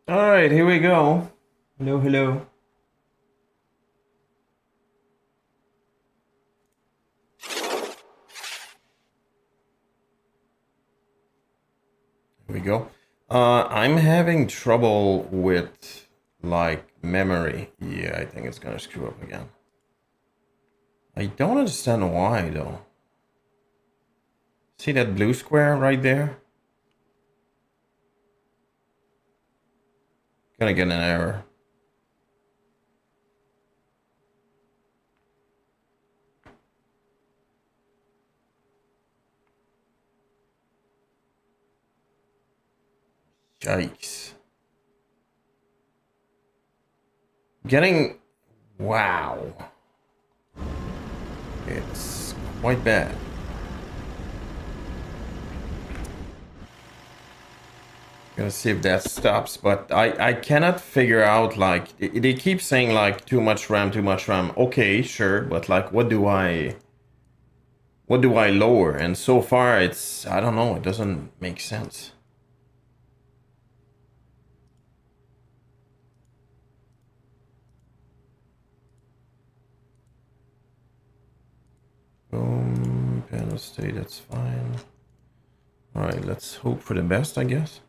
All right, here we go. Hello, hello. Here we go. I'm having trouble with like memory. Yeah, I think it's gonna screw up again. I don't understand why though. See that blue square right there? Gonna get an error. Yikes. Getting... Wow. It's quite bad. Gonna see if that stops, but I cannot figure out, like, they keep saying, like, too much RAM, too much RAM. Okay, sure, but, like, what do I lower? And so far, it's, I don't know, it doesn't make sense. Boom, panel state, that's fine. All right, let's hope for the best, I guess.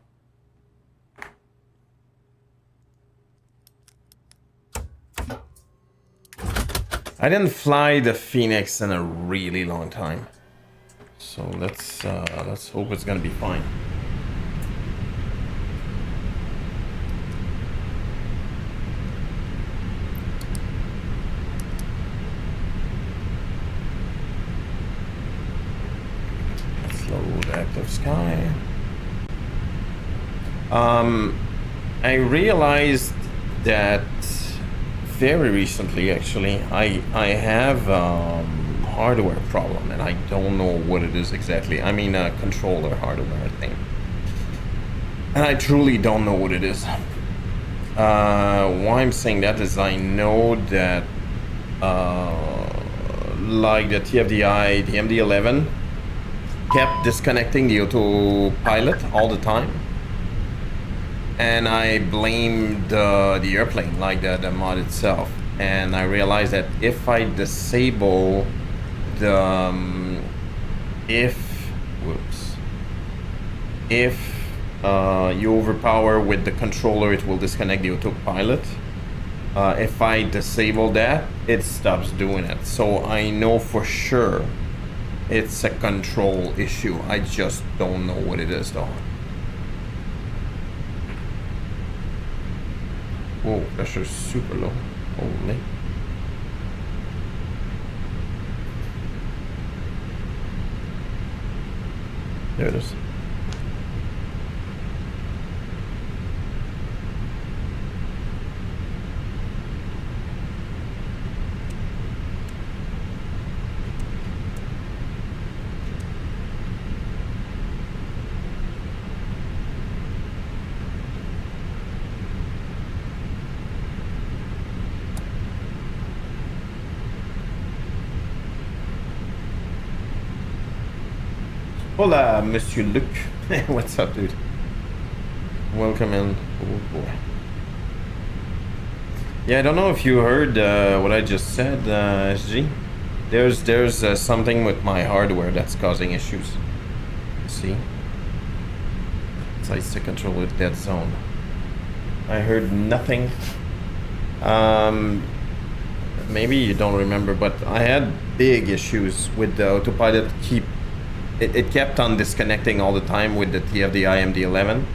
I didn't fly the Phoenix in a really long time, so let's hope it's gonna be fine. Let's load active sky. I realized that very recently, actually, I have hardware problem, and I don't know what it is exactly. I mean, controller hardware thing, and I truly don't know what it is. Why I'm saying that is I know that like the TFDI, the MD-11 kept disconnecting the autopilot all the time. And I blamed the airplane, like the mod itself. And I realized that if I disable the if you overpower with the controller, it will disconnect the autopilot. If I disable that, it stops doing it. So I know for sure it's a control issue. I just don't know what it is though. Whoa, pressure's super low. Holy. There it is. Hola, Monsieur Luc. What's up, dude? Welcome in. Oh boy. Yeah, I don't know if you heard what I just said, SG. There's something with my hardware that's causing issues. See? It's like to control with dead zone. I heard nothing. Maybe you don't remember, but I had big issues with the autopilot. It kept on disconnecting all the time with the TFDI MD-11.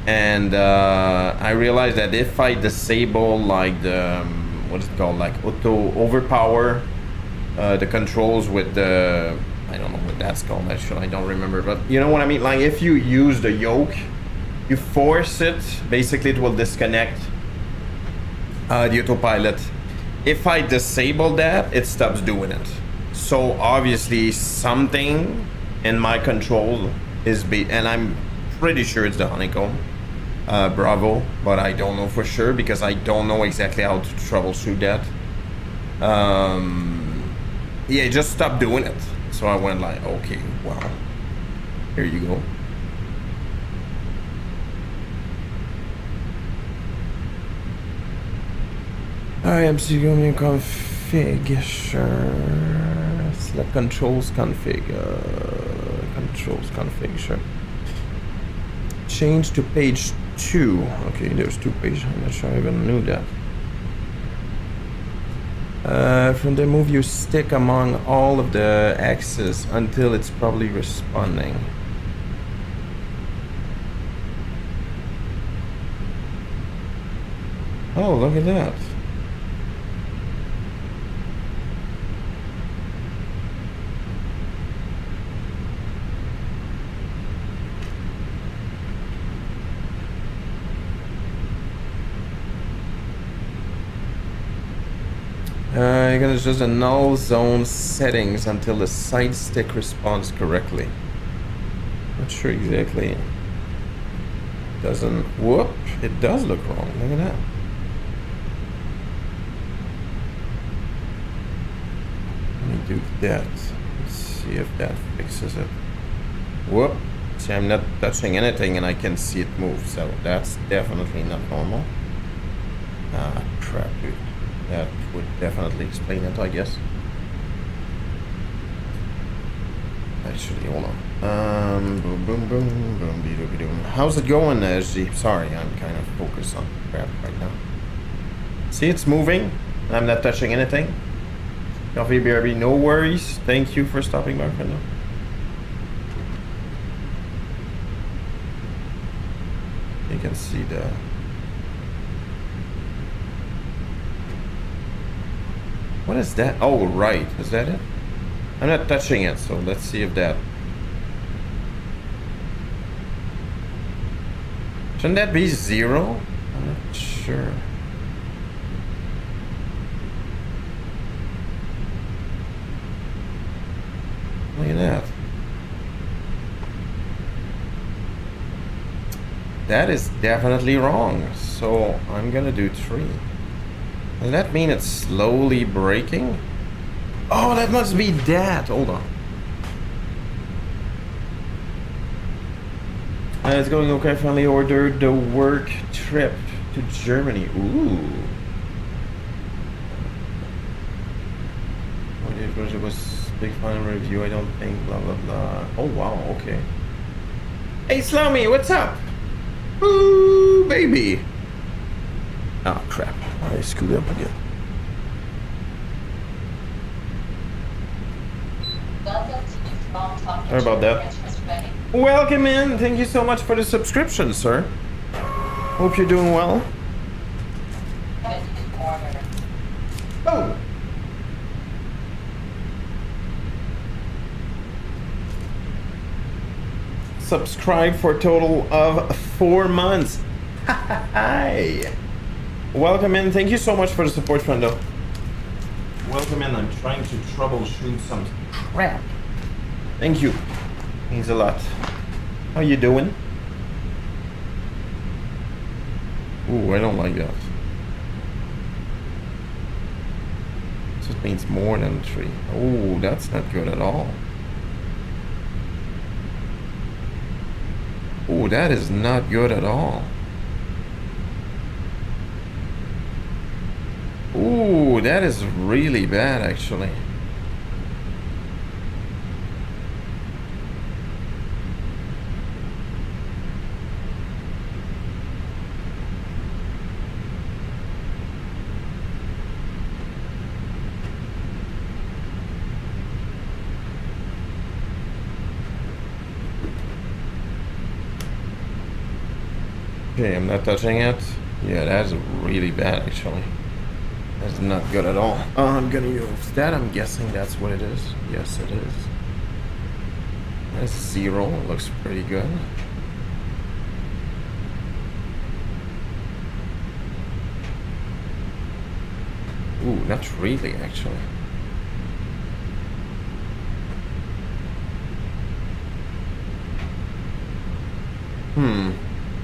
And I realized that if I disable like the what is it called, like auto overpower the controls with the, I don't know what that's called actually, I don't remember, but you know what I mean, like if you use the yoke, you force it, basically it will disconnect the autopilot. If I disable that, it stops doing it. So obviously something in my control is and I'm pretty sure it's the honeycomb. Bravo, but I don't know for sure because I don't know exactly how to troubleshoot that. Yeah, it just stopped doing it. So I went like, okay, well, here you go. I am going config, sure. Select controls config, sure. Change to page 2. Okay, there's 2 pages. I'm not sure I even knew that. From there, move your stick among all of the axes until it's probably responding. Oh, look at that. You're gonna just the null zone settings until the side stick responds correctly. Not sure exactly. Doesn't. Whoop! It does look wrong. Look at that. Let me do that. Let's see if that fixes it. Whoop! See, I'm not touching anything and I can see it move, so that's definitely not normal. Ah, crap, dude. That would definitely explain it, I guess. Actually, hold on. Boom, boom, boom, boom, boom. How's it going, SG? Sorry, I'm kind of focused on crap right now. See, it's moving. I'm not touching anything. Coffee BRB, no worries. Thank you for stopping by, friend. You can see the... What is that? Oh, right. Is that it? I'm not touching it, so let's see if that... Shouldn't that be 0? I'm not sure. Look at that. That is definitely wrong. So I'm gonna do 3. Does that mean it's slowly breaking? Oh, that must be that. Hold on. It's going okay. Finally ordered the work trip to Germany. Ooh. It was big final review. I don't think. Blah blah blah. Oh wow. Okay. Hey Slummy, what's up? Ooh, baby. Oh crap. I screwed up again. Sorry about that. Welcome in. Thank you so much for the subscription, sir. Hope you're doing well. Oh. Subscribe for a total of 4 months. Hi. Welcome in. Thank you so much for the support, friendo. Welcome in. I'm trying to troubleshoot some crap. Thank you. Means a lot. How you doing? Ooh, I don't like that. So it means more than 3. Oh, that's not good at all. Oh, that is not good at all. Ooh, that is really bad, actually. Okay, I'm not touching it. Yeah, that's really bad, actually. That's not good at all. I'm gonna use that. I'm guessing that's what it is. Yes, it is. That's 0. Looks pretty good. Ooh, not really, actually.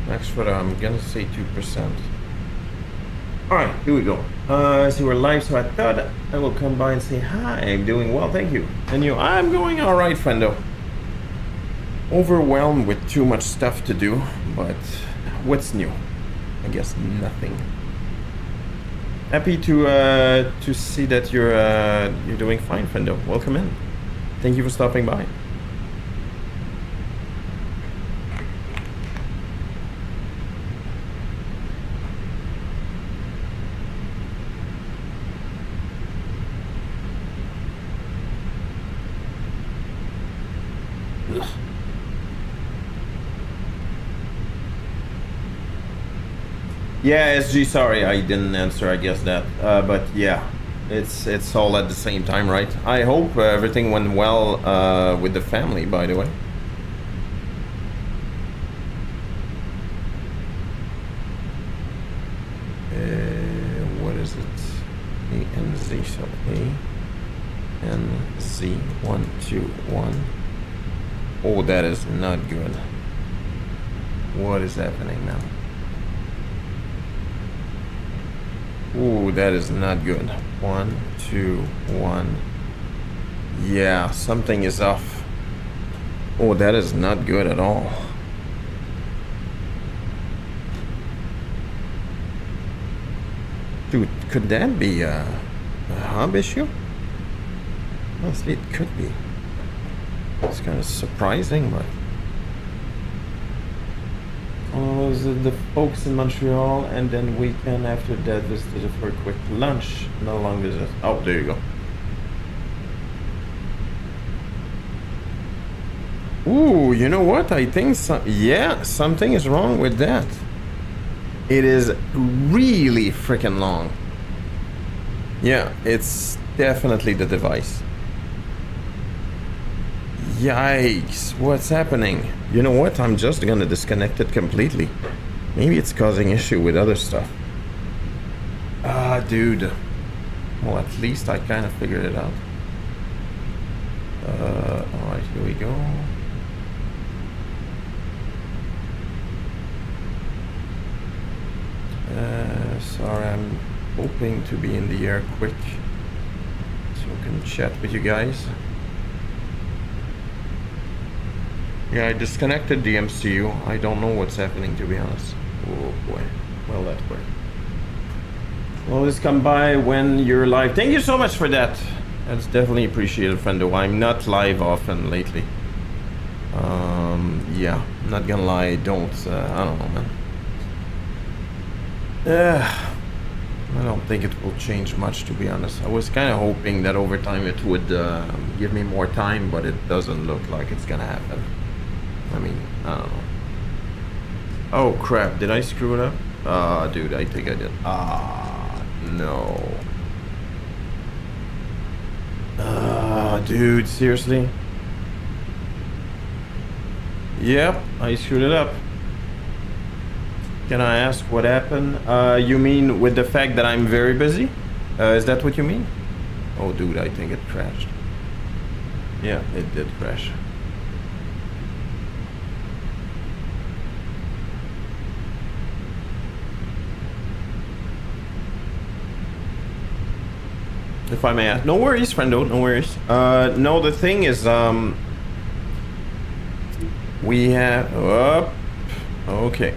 Extra, I'm gonna say 2%. Alright, here we go. So we're live, so I thought I will come by and say hi. I'm doing well, thank you. And you? I'm going alright, friendo. Overwhelmed with too much stuff to do, but what's new? I guess nothing. Happy to see that you're doing fine, Fendo. Welcome in. Thank you for stopping by. Yeah, SG, sorry I didn't answer, I guess that. But yeah, it's all at the same time, right? I hope everything went well with the family, by the way. What is it? A N Z, so A N Z 121. Oh, that is not good. What is happening now? Ooh, that is not good. 1, 2, 1. Yeah, something is off. Oh, that is not good at all. Dude, could that be a hub issue? Honestly, it could be. It's kind of surprising, but... Oh, was it the folks in Montreal, and then weekend after that visited for a quick lunch. No longer just... Oh, there you go. Ooh, you know what? I think yeah, something is wrong with that. It is really freaking long. Yeah, it's definitely the device. Yikes, what's happening? You know what? I'm just gonna disconnect it completely. Maybe it's causing issue with other stuff. Ah, dude. Well, at least I kind of figured it out. Alright, here we go. Sorry, I'm hoping to be in the air quick so I can chat with you guys. Yeah, I disconnected the MCU. I don't know what's happening, to be honest. Oh boy. Well, that's quick. Always come by when you're live. Thank you so much for that. That's definitely appreciated, friendo. I'm not live often lately. Yeah, not gonna lie, I don't know, man. I don't think it will change much, to be honest. I was kind of hoping that over time it would give me more time, but it doesn't look like it's gonna happen. I mean, I don't know. Oh crap, did I screw it up? Dude, I think I did. No. Dude, seriously? Yep, I screwed it up. Can I ask what happened? You mean with the fact that I'm very busy? Is that what you mean? Oh, dude, I think it crashed. Yeah, it did crash. If I may ask. No worries, friendo, no worries. No, the thing is, we have... Oh, okay.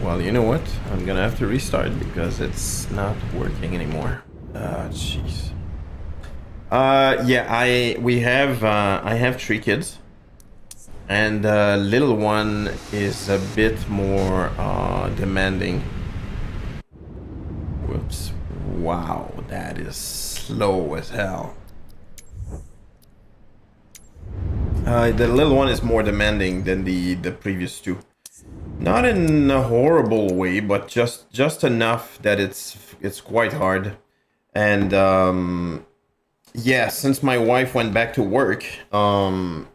Well, you know what? I'm gonna have to restart because it's not working anymore. Jeez. Yeah, I have 3 kids. And little one is a bit more demanding. Whoops. Wow, that is slow as hell. The little one is more demanding than the previous 2. Not in a horrible way, but just enough that it's quite hard. And yeah, since my wife went back to work, and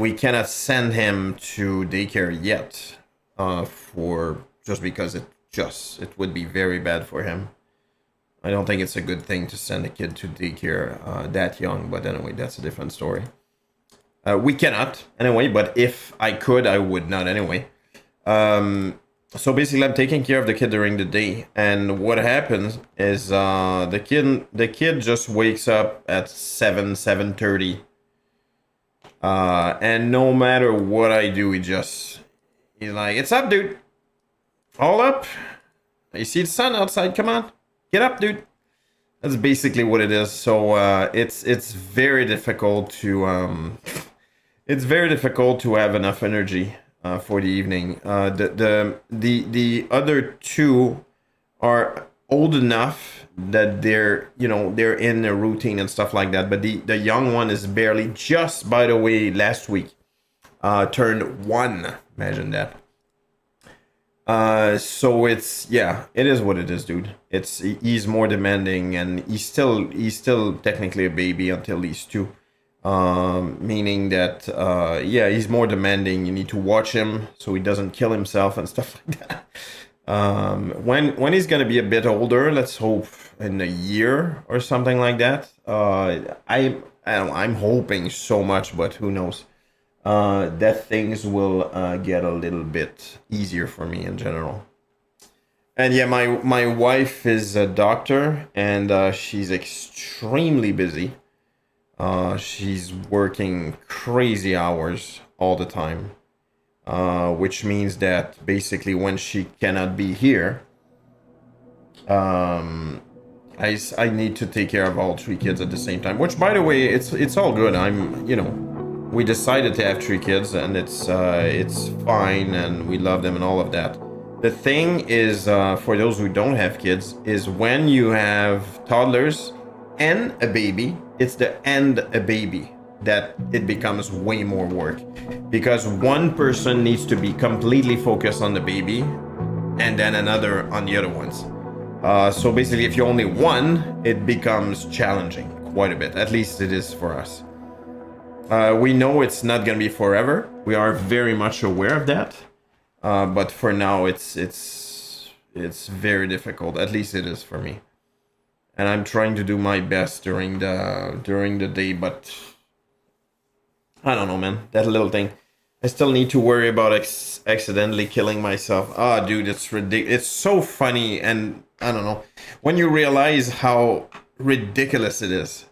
we cannot send him to daycare yet, for just because it would be very bad for him. I don't think it's a good thing to send a kid to daycare that young, but anyway, that's a different story. We cannot, anyway, but if I could, I would not anyway. So basically, I'm taking care of the kid during the day, and what happens is the kid just wakes up at 7:30, and no matter what I do, he's like, "It's up, dude. All up. You see the sun outside? Come on." Get up, dude. That's basically what it is. So it's very difficult to it's very difficult to have enough energy for the evening. The other two are old enough that they're in their routine and stuff like that. But the young one is barely just, by the way, last week turned 1. Imagine that. So it is what it is, dude. He's more demanding, and he's still technically a baby until he's 2. Meaning that he's more demanding. You need to watch him so he doesn't kill himself and stuff like that. When he's gonna be a bit older, let's hope in a year or something like that. I don't know, I'm hoping so much, but who knows? That things will get a little bit easier for me in general. And yeah, my wife is a doctor, and she's extremely busy. She's working crazy hours all the time, which means that basically when she cannot be here, I need to take care of all 3 kids at the same time. Which, by the way, it's all good. We decided to have 3 kids, and it's fine, and we love them and all of that. The thing is, for those who don't have kids, is when you have toddlers and a baby, it's the and a baby that it becomes way more work, because one person needs to be completely focused on the baby and then another on the other ones. So basically, if you're only one, it becomes challenging quite a bit. At least it is for us. We know it's not going to be forever. We are very much aware of that. But for now, it's very difficult. At least it is for me. And I'm trying to do my best during the day, but I don't know, man. That little thing. I still need to worry about accidentally killing myself. Ah, dude, it's ridiculous. It's so funny, and I don't know. When you realize how ridiculous it is.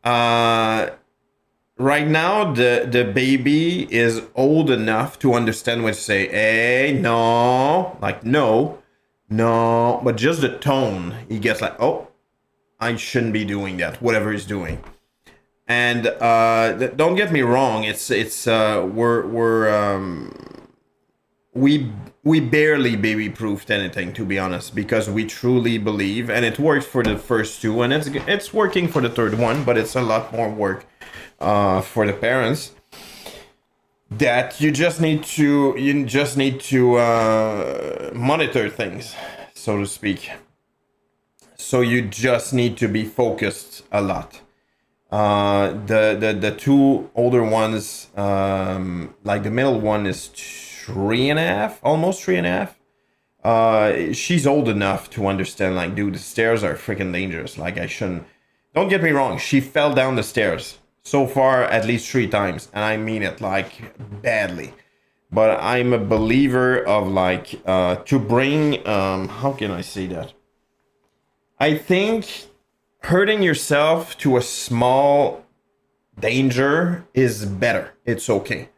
Right now, the baby is old enough to understand what to say. Hey, no. Like, no. No. But just the tone. He gets like, oh, I shouldn't be doing that. Whatever he's doing. And don't get me wrong. We barely baby-proofed anything, to be honest, because we truly believe, and it worked for the first 2, and it's working for the 3rd one, but it's a lot more work for the parents. That you just need to monitor things, so to speak. So you just need to be focused a lot. The 2 older ones, like the middle one is 3.5, almost 3.5. She's old enough to understand, like, dude, the stairs are freaking dangerous. Like, I shouldn't. Don't get me wrong. She fell down the stairs so far at least 3 times, and I mean it like badly. But I'm a believer of like to bring. How can I say that? I think hurting yourself to a small danger is better. It's okay.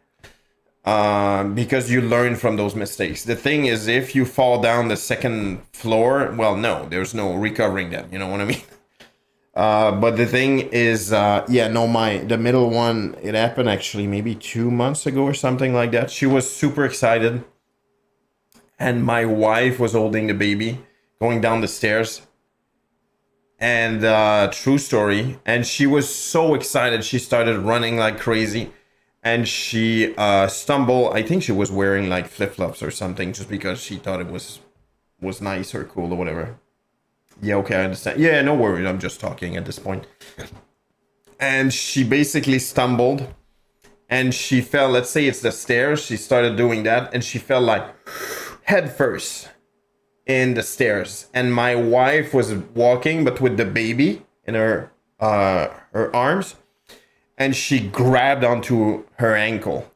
Because you learn from those mistakes. The thing is, if you fall down the 2nd floor, well, no, there's no recovering that. You know what I mean? But the thing is, the middle one, it happened actually maybe 2 months ago or something like that. She was super excited, and my wife was holding the baby, going down the stairs. And true story. And she was so excited, she started running like crazy. And she stumbled. I think she was wearing like flip-flops or something, just because she thought it was nice or cool or whatever. Yeah, okay, I understand. Yeah, no worries. I'm just talking at this point. And she basically stumbled, and she fell. Let's say it's the stairs. She started doing that, and she fell like head first in the stairs. And my wife was walking, but with the baby in her arms. And she grabbed onto her ankle.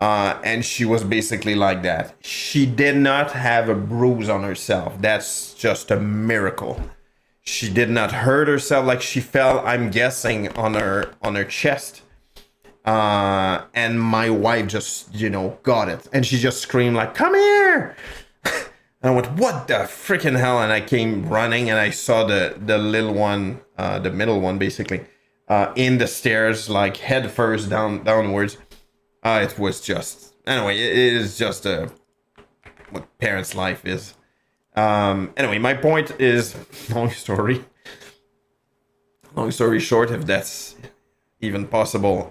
And she was basically like that. She did not have a bruise on herself. That's just a miracle. She did not hurt herself. Like, she fell, I'm guessing, on her chest. And my wife just, got it. And she just screamed like, come here! And I went, what the freaking hell? And I came running and I saw the little one, the middle one basically, in the stairs, like head first downwards. It was just, anyway, it is just what parents' life is. Anyway, my point is, long story short, if that's even possible.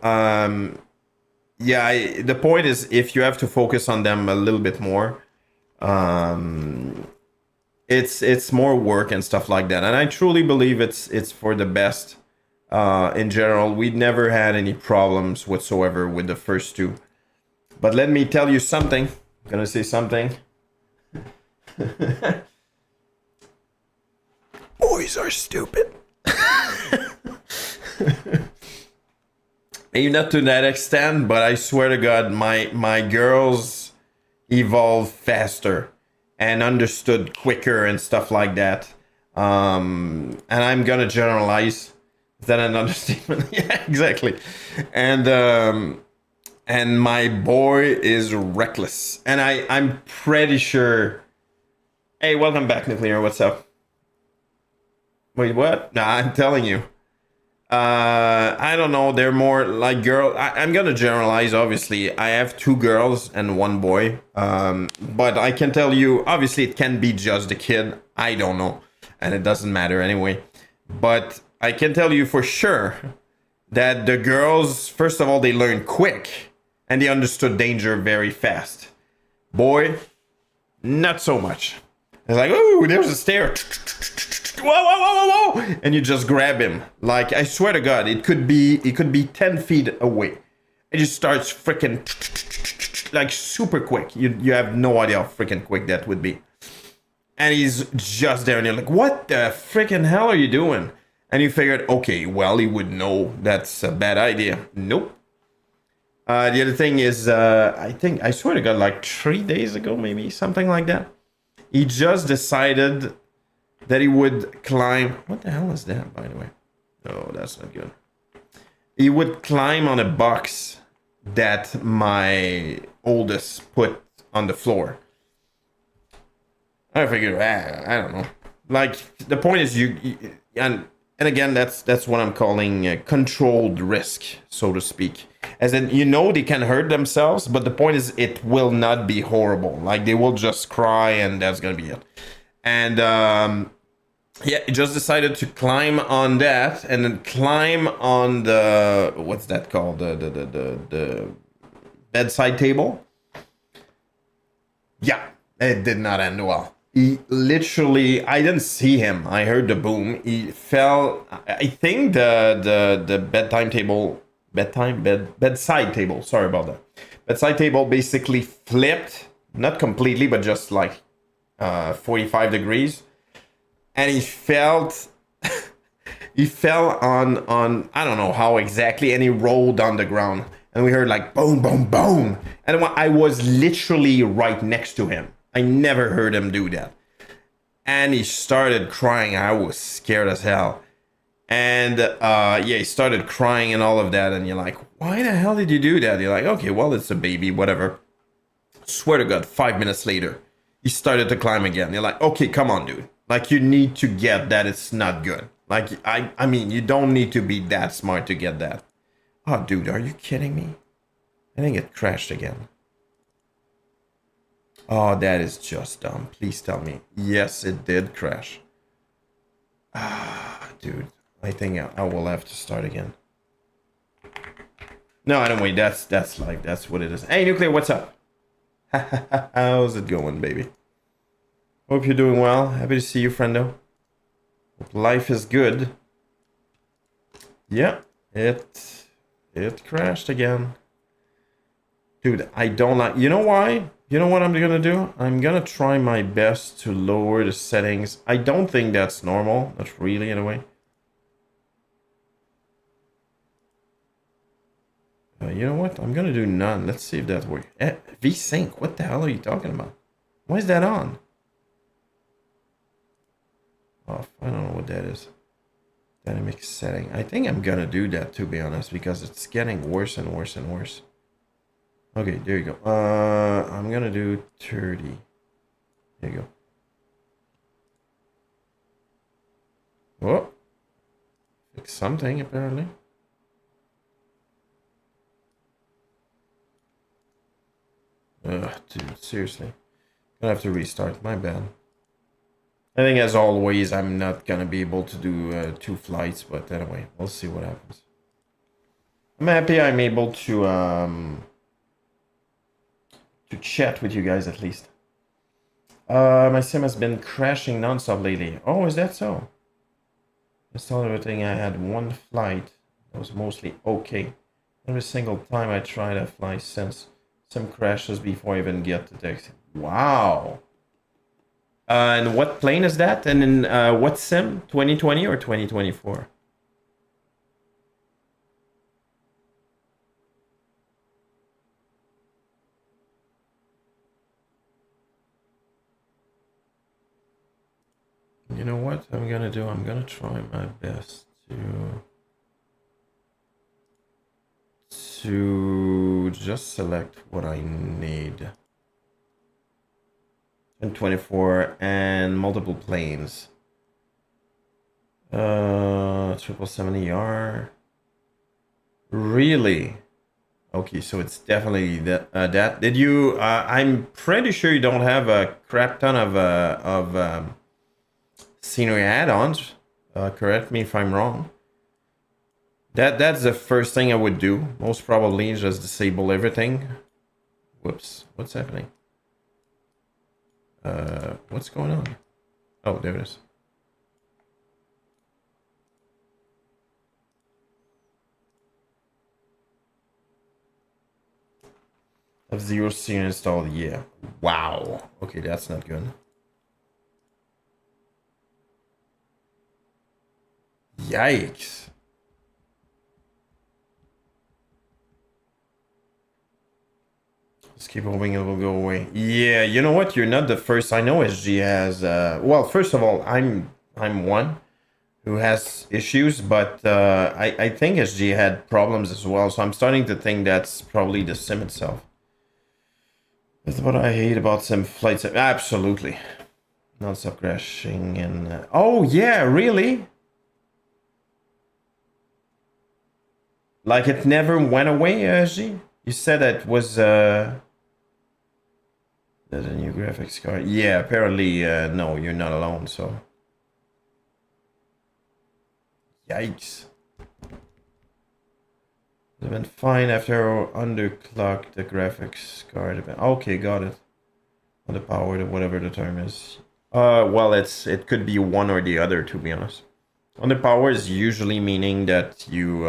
Yeah, the point is, if you have to focus on them a little bit more, it's more work and stuff like that. And I truly believe it's for the best. In general, we never had any problems whatsoever with the first two. But let me tell you something. I'm gonna say something. Boys are stupid. Maybe not to that extent, but I swear to God, my girls evolved faster and understood quicker and stuff like that. And I'm gonna generalize. Is that an understatement? Yeah, exactly. And my boy is reckless, and I'm pretty sure. Hey, welcome back, Nuclear. What's up? Wait, what? Nah, I'm telling you. I don't know. They're more like girl. I'm gonna generalize. Obviously, I have 2 girls and 1 boy. But I can tell you, obviously, it can be just the kid. I don't know, and it doesn't matter anyway. But I can tell you for sure that the girls, first of all, they learn quick and they understood danger very fast. Boy, not so much. It's like, oh, there's a stair. Whoa, whoa, whoa, whoa, whoa. And you just grab him. Like, I swear to God, it could be 10 feet away. It just starts freaking like super quick. You have no idea how freaking quick that would be. And he's just there and you're like, what the freaking hell are you doing? And you figured, okay, well, he would know that's a bad idea. Nope. The other thing is, I swear to God, like 3 days ago, maybe, something like that. He just decided that he would climb. What the hell is that, by the way? Oh, that's not good. He would climb on a box that my oldest put on the floor. I figured, I don't know. Like, the point is, and again, that's what I'm calling a controlled risk, so to speak. As in, they can hurt themselves, but the point is, it will not be horrible. Like, they will just cry, and that's gonna be it. And yeah, he just decided to climb on that, and then climb on the what's that called? The bedside table. Yeah, it did not end well. He literally, I didn't see him. I heard the boom. He fell. I think the bedside table. Sorry about that. Bedside table basically flipped, not completely, but just like 45 degrees, and he fell on I don't know how exactly, and he rolled on the ground, and we heard like boom, boom, boom, and I was literally right next to him. I never heard him do that. And he started crying. I was scared as hell. And yeah, he started crying and all of that. And you're like, why the hell did you do that? You're like, okay, well, it's a baby, whatever. Swear to God, 5 minutes later, he started to climb again. You're like, okay, come on, dude. Like, you need to get that it's not good. Like, I mean, you don't need to be that smart to get that. Oh, dude, are you kidding me? I think it crashed again. Oh, that is just dumb. Please tell me. Yes, it did crash. Ah, dude. I think I will have to start again. No, anyway, that's what it is. Hey, Nuclear, what's up? How's it going, baby? Hope you're doing well. Happy to see you, friendo. Hope life is good. Yeah, it crashed again. Dude, I don't like... You know why? You know what I'm gonna do? I'm gonna try my best to lower the settings. I don't think that's normal. Not really, anyway. You know what? I'm gonna do none. Let's see if that works. VSync, what the hell are you talking about? Why is that on? Off. I don't know what that is. Dynamic setting. I think I'm gonna do that, to be honest, because it's getting worse and worse and worse. Okay, there you go. I'm gonna do 30. There you go. Oh, fix something apparently. Ugh, dude, seriously. Gonna have to restart. My bad. I think, as always, I'm not gonna be able to do 2 flights, but anyway, we'll see what happens. I'm happy I'm able to chat with you guys at least. My sim has been crashing non-stop lately. Oh, is that so? Installed everything. I had 1 flight that was mostly okay. Every single time I try to fly since sim crashes before I even get to taxi. Wow. And what plane is that? And in what sim? 2020 or 2024? You know what I'm gonna do? I'm gonna try my best to just select what I need. And 24 and multiple planes. 777ER. Really? Okay, so it's definitely that. Did you? I'm pretty sure you don't have a crap ton of scenery add-ons. Correct me if I'm wrong. That's the first thing I would do. Most probably just disable everything. Whoops, what's happening? What's going on? Oh, there it is. F-Zero scene installed, yeah. Wow. Okay, that's not good. Yikes. Just keep hoping it will go away. Yeah, you know what? You're not the first. I know SG has. Well, first of all, I'm one who has issues, but I think SG had problems as well. So I'm starting to think that's probably the sim itself. That's what I hate about sim flights. Absolutely, non-stop crashing and. Oh yeah, really? Like it never went away, SG? You said it was. There's a new graphics card. Yeah, apparently, no, you're not alone, so. Yikes. It's been fine after underclock the graphics card. Okay, got it. On the power, whatever the term is. Well, it could be one or the other, to be honest. On the power is usually meaning that you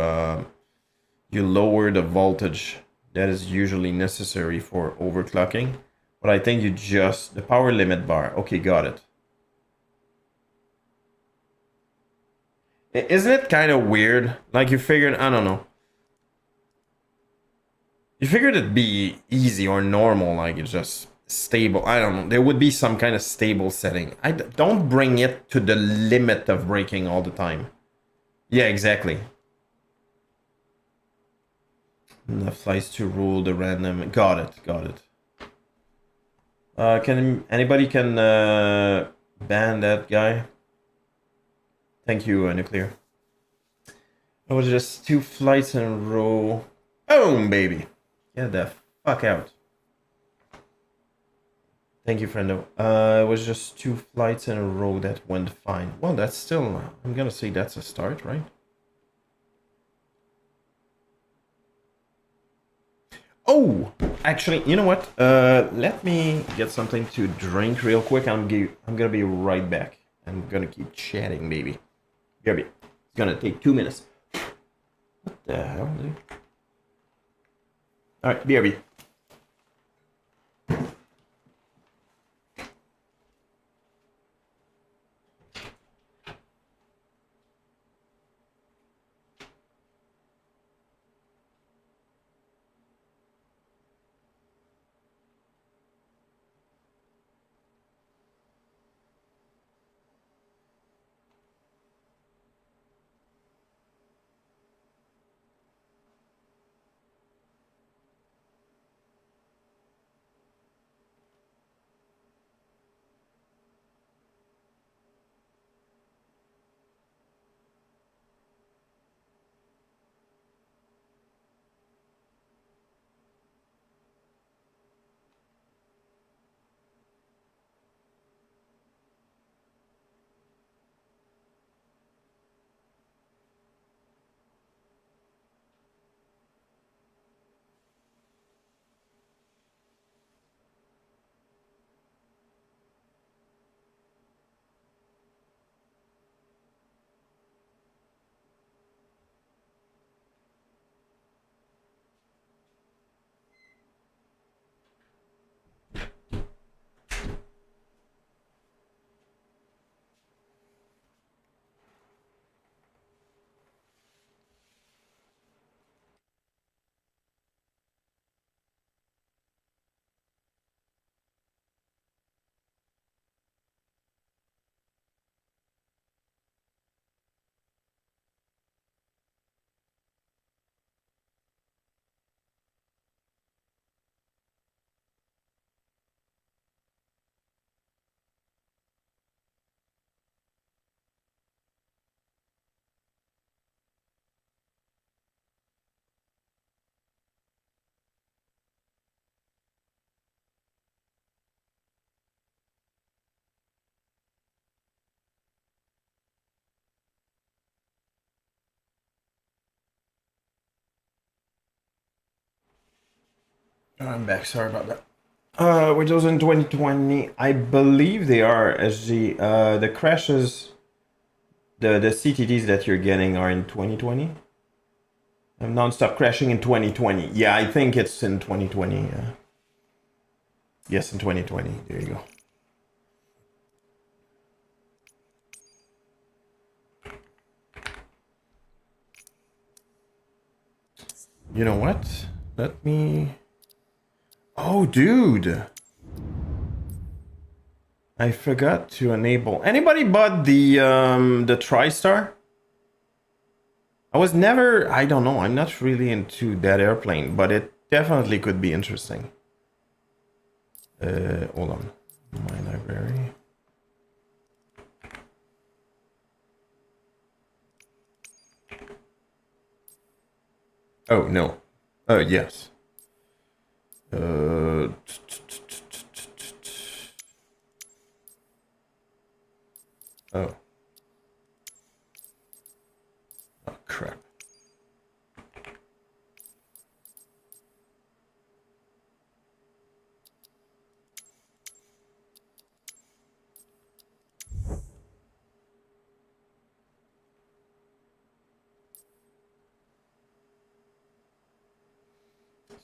lower the voltage that is usually necessary for overclocking. But I think you just the power limit bar. Okay, got it. Isn't it kind of weird? Like you figured, I don't know. You figured it'd be easy or normal, like it's just stable. I don't know. There would be some kind of stable setting. Don't bring it to the limit of breaking all the time. Yeah, exactly. Enough flights to rule the random. Got it. Got it. Can anybody ban that guy? Thank you, Nuclear. It was just 2 flights in a row. Boom, baby. Get the fuck out. Thank you, friendo. It was just 2 flights in a row that went fine. Well, that's still, I'm gonna say that's a start, right? Oh, actually, you know what? Let me get something to drink real quick. I'm gonna be right back. I'm gonna keep chatting, baby. BRB. It's gonna take 2 minutes. What the hell, dude? All right, BRB. I'm back. Sorry about that. Windows in 2020, I believe they are SG. The crashes, the CTDs that you're getting are in 2020. Non-stop crashing in 2020. Yeah, I think it's in 2020. Yes, in 2020. There you go. You know what? Let me... Oh, dude! I forgot to enable... Anybody bought the TriStar? I was never... I don't know. I'm not really into that airplane, but it definitely could be interesting. Hold on. My library. Oh, no. Oh, yes. Oh, crap.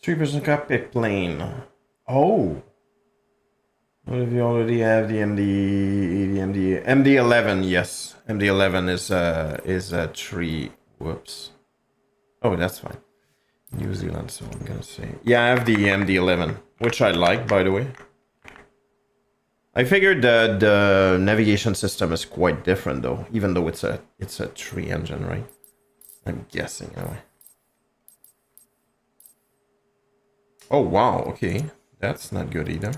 Three-person cockpit plane. Oh. What if you already have the MD-11? Yes, MD-11 is a tree. Whoops. Oh, that's fine. New Zealand, so I'm gonna say. Yeah, I have the MD-11, which I like, by the way. I figured that the navigation system is quite different, though, even though it's a tree engine, right? I'm guessing, anyway. Oh, wow, okay. That's not good either.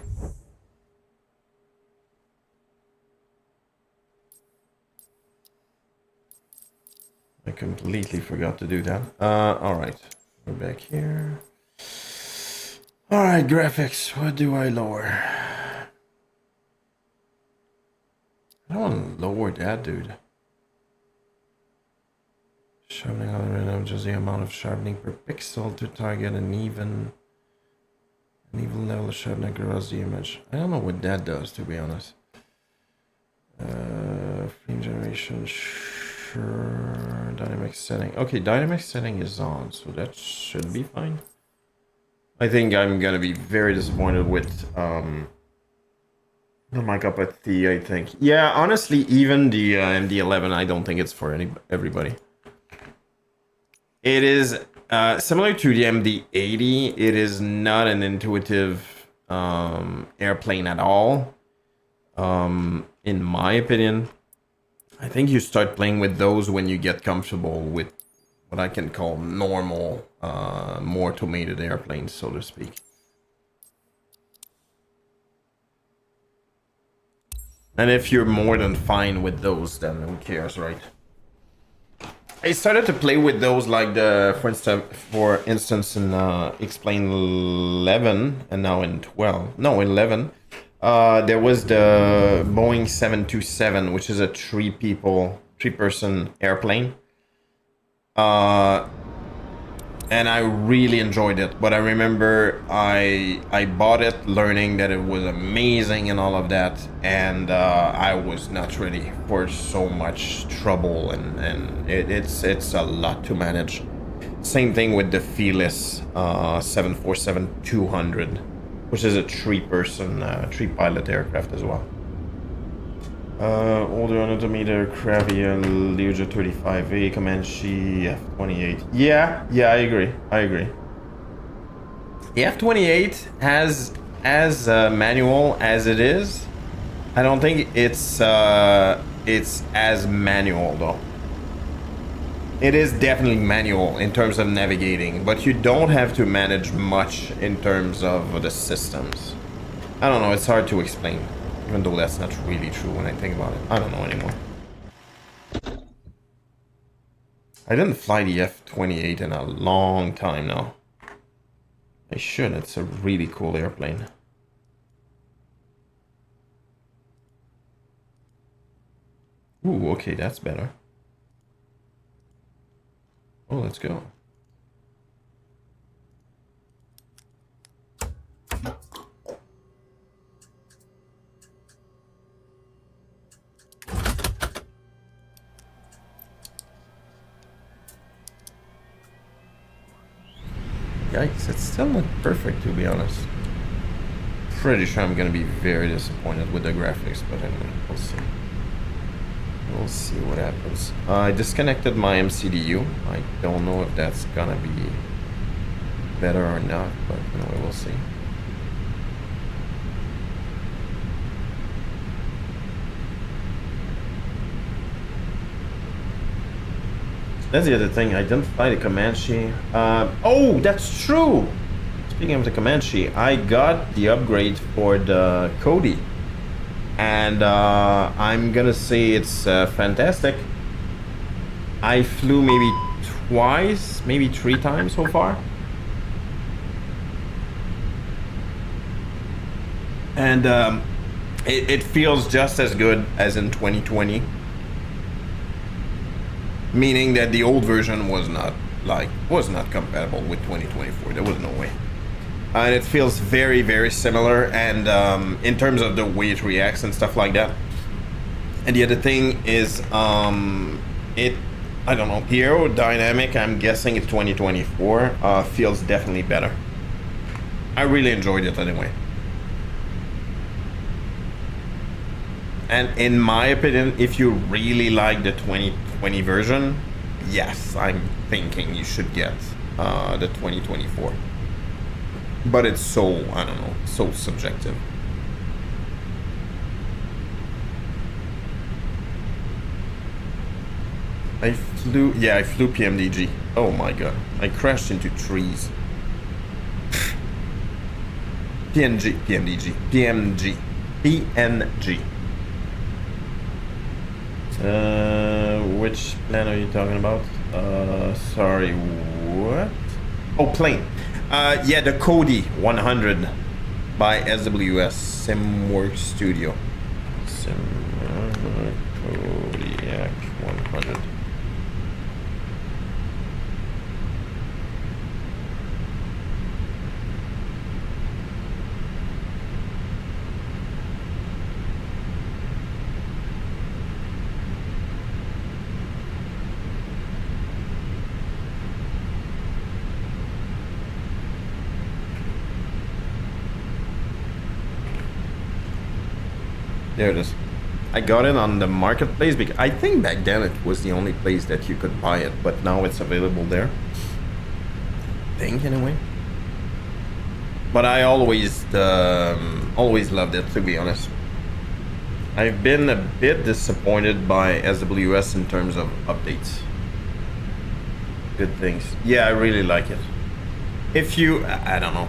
I completely forgot to do that. Alright. We're back here. Alright, graphics. What do I lower? I don't want to lower that, dude. Sharpening algorithm, just the amount of sharpening per pixel to target an even level of sharpening across the image. I don't know what that does, to be honest. Frame generation, sure. Dynamic setting. Okay, dynamic setting is on, so that should be fine. I think I'm gonna be very disappointed with my cup of tea, I think. Yeah, honestly, even the MD-11, I don't think it's for everybody. It is similar to the MD-80. It is not an intuitive airplane at all. In my opinion, I think you start playing with those when you get comfortable with what I can call normal, more automated airplanes, so to speak. And if you're more than fine with those, then who cares, right? I started to play with those, like for instance, in Explain 11, and now in 12. No, 11. There was the Boeing 727, which is a three-person airplane. And I really enjoyed it. But I remember I bought it learning that it was amazing and all of that. And I was not ready for so much trouble. And it's a lot to manage. Same thing with the Fearless 747-200, which is a three-person, three-pilot aircraft as well. Older on-automated Cravia, Learjet 35A, Comanche, F-28. Yeah, I agree. The F-28 has as manual as it is. I don't think it's as manual though. It is definitely manual in terms of navigating, but you don't have to manage much in terms of the systems. I don't know, it's hard to explain. Even though that's not really true when I think about it. I don't know anymore. I didn't fly the F-28 in a long time now. I should. It's a really cool airplane. Ooh, okay, that's better. Oh, let's go. Yikes, it's still not perfect, to be honest. Pretty sure I'm gonna be very disappointed with the graphics, but anyway, we'll see. We'll see what happens. I disconnected my MCDU. I don't know if that's gonna be better or not, but anyway, we'll see. That's the other thing. I didn't fly the Comanche. Oh, that's true. Speaking of the Comanche, I got the upgrade for the Cody, and I'm gonna say it's fantastic. I flew maybe twice, maybe 3 times so far, and it feels just as good as in 2020. Meaning that the old version was not compatible with 2024. There was no way. And it feels very, very similar, and in terms of the way it reacts and stuff like that. And the other thing is, I don't know, the aerodynamic, I'm guessing it's 2024, feels definitely better. I really enjoyed it anyway. And in my opinion, if you really like the 2020 version, yes, I'm thinking you should get the 2024. But it's so, I don't know, so subjective. I flew PMDG. Oh my god, I crashed into trees. PMG. Which plan are you talking about? Sorry, what? Oh, plane. Yeah, the Cody 100 by SWS Simworks Studio. Kodiak 100. There it is. I got it on the marketplace because I think back then it was the only place that you could buy it, but now it's available there. I think anyway. But I always loved it, to be honest. I've been a bit disappointed by SWS in terms of updates. Good things. Yeah, I really like it. If you, I don't know.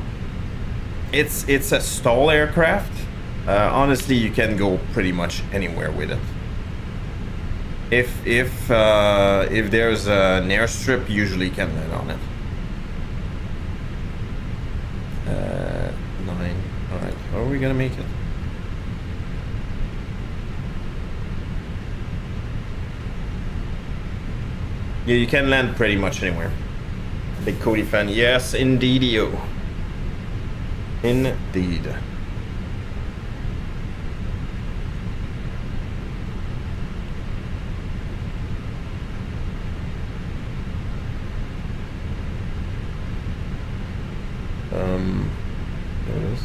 It's a stall aircraft. Honestly, you can go pretty much anywhere with it. If there's an airstrip, usually you can land on it. 9. All right, how are we gonna make it? Yeah, you can land pretty much anywhere. Big Cody fan. Yes, indeed-o. Indeed. There it is.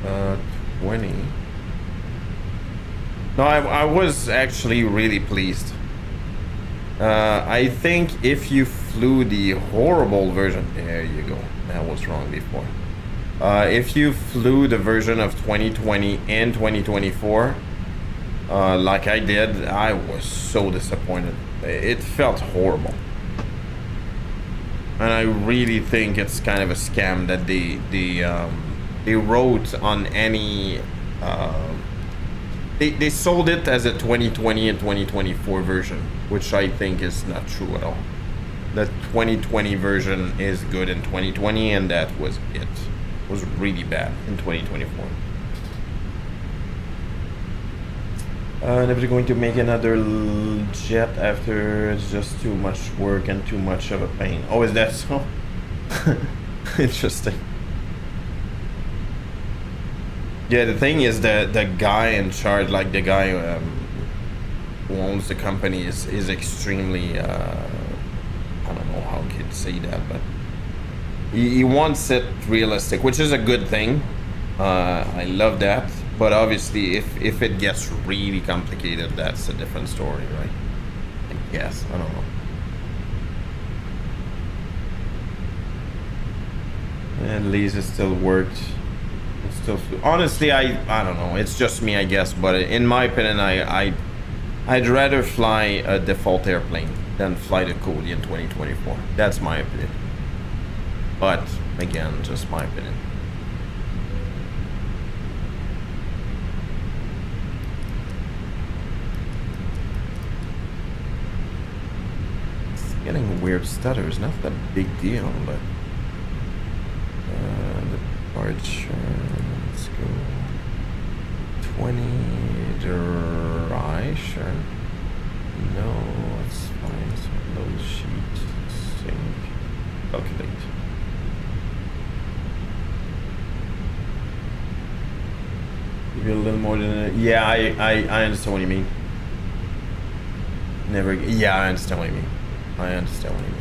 Uh, 20. No, I was actually really pleased. I think if you flew the horrible version, there you go. That was wrong before. If you flew the version of 2020 and 2024, like I did, I was so disappointed. It felt horrible. And I really think it's kind of a scam that they wrote on any they sold it as a 2020 and 2024 version, which I think is not true at all. The 2020 version is good in 2020, and that was it. It was really bad in 2024. Never going to make another jet after it's just too much work and too much of a pain. Oh, is that so? Interesting. Yeah, the thing is that the guy in charge, like the guy who owns the company is extremely I don't know how kids say that, but he wants it realistic, which is a good thing. I love that, but obviously if it gets really complicated, that's a different story, right? I guess, I don't know. And Lisa still worked. It's still honestly, I don't know. It's just me, I guess. But in my opinion, I'd rather fly a default airplane than fly the Cody in 2024. That's my opinion. But again, just my opinion. It's getting weird stutters. Not that big deal, but. Departure, let's go 20 dry, sure. No, it's fine. So load sheet, sync, calculate. Give you a little more than a, yeah, I understand what you mean. Never, yeah, I understand what you mean. I understand what you mean.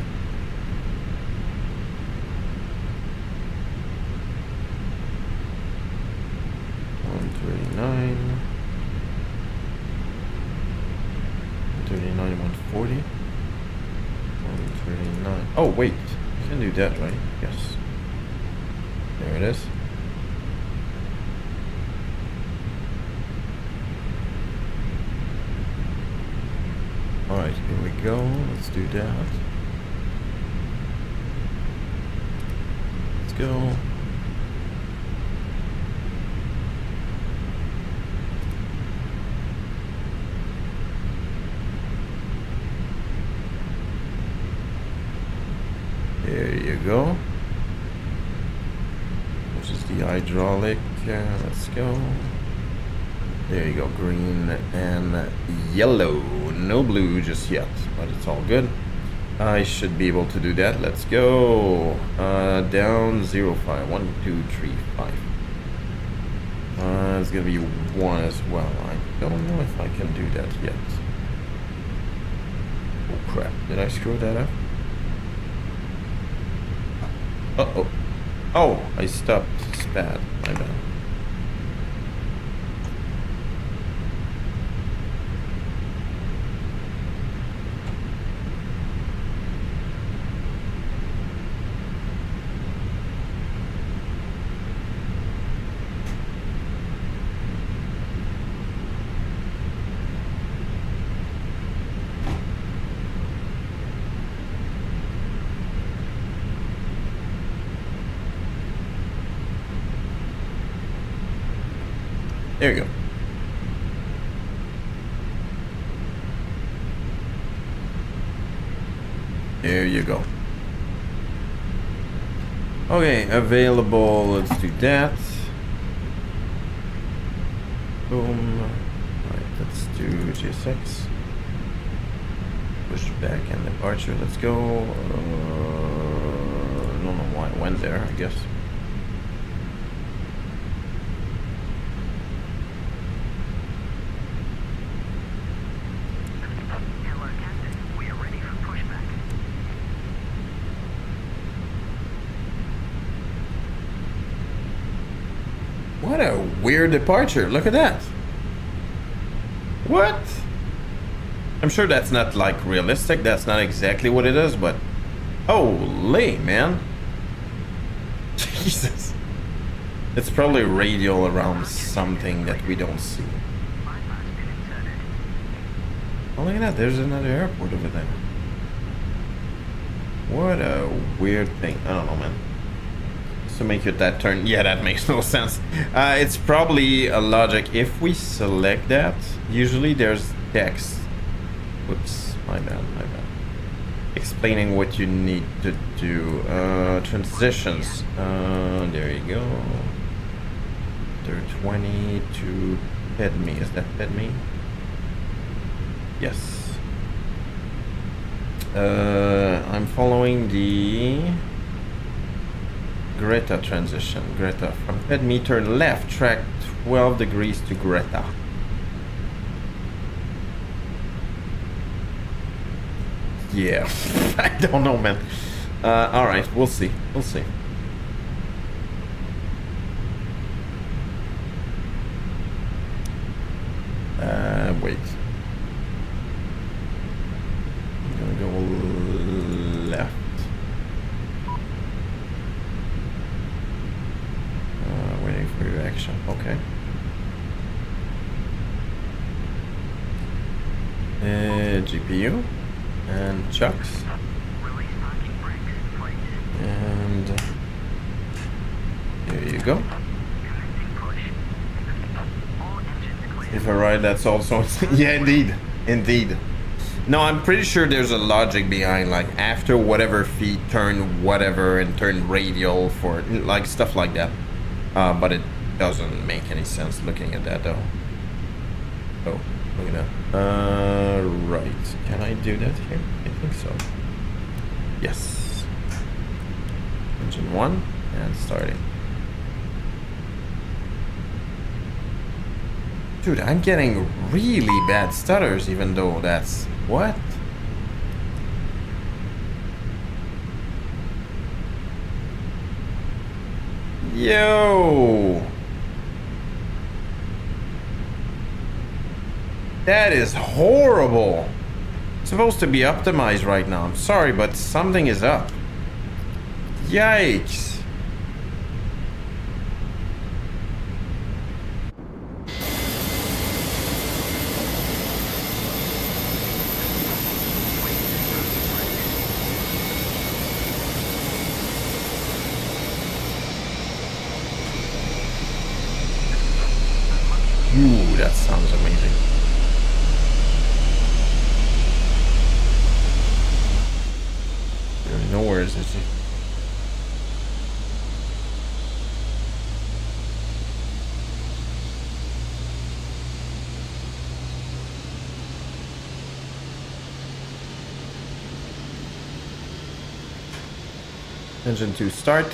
139, 140, 139. Oh wait, you can do that, right? Yes. There it is. All right, here we go. Let's do that. Let's go. There you go. Which is the hydraulic. Let's go. There you go. Green and yellow. No blue just yet, but it's all good. I should be able to do that. Let's go. Down 0, 5. 1, 2, 3, 5. It's gonna be 1 as well. I don't know if I can do that yet. Oh crap. Did I screw that up? Uh-oh. Oh, I stopped. It's bad. My bad. There you go. There you go. Okay, available. Let's do that. Boom. Alright, let's do GSX. Push back and departure. Let's go. I don't know why I went there, I guess. What a weird departure. Look at that. What? I'm sure that's not like realistic. That's not exactly what it is, but holy man. Jesus. It's probably radial around something that we don't see. Oh, look at that. There's another airport over there. What a weird thing. I don't know, man. To make it that turn, yeah, that makes no sense. It's probably a logic. If we select that, usually there's text. Whoops, my bad. Explaining what you need to do. Transitions. There you go. 20 to PEDME. Is that PEDME? Yes. I'm following the Greta transition. Greta from PEDME, turn left, track 12 degrees to Greta. Yeah, I don't know, man. All right, we'll see. We'll see. Wait. I'm gonna go left. Waiting for your action. Okay. GPU and chucks. And there you go. If I ride, that's also yeah, indeed. No, I'm pretty sure there's a logic behind, like after whatever feet turn whatever and turn radial for like stuff like that. But it doesn't make any sense looking at that though. Oh, look at that. Right. Can I do that here? I think so. Yes. Engine 1 and starting. Dude, I'm getting really bad stutters even though that's... What? Yo! That is horrible. It's supposed to be optimized right now. I'm sorry, but something is up. Yikes. Ooh, that sounds amazing. There's nowhere is this. Engine 2 start.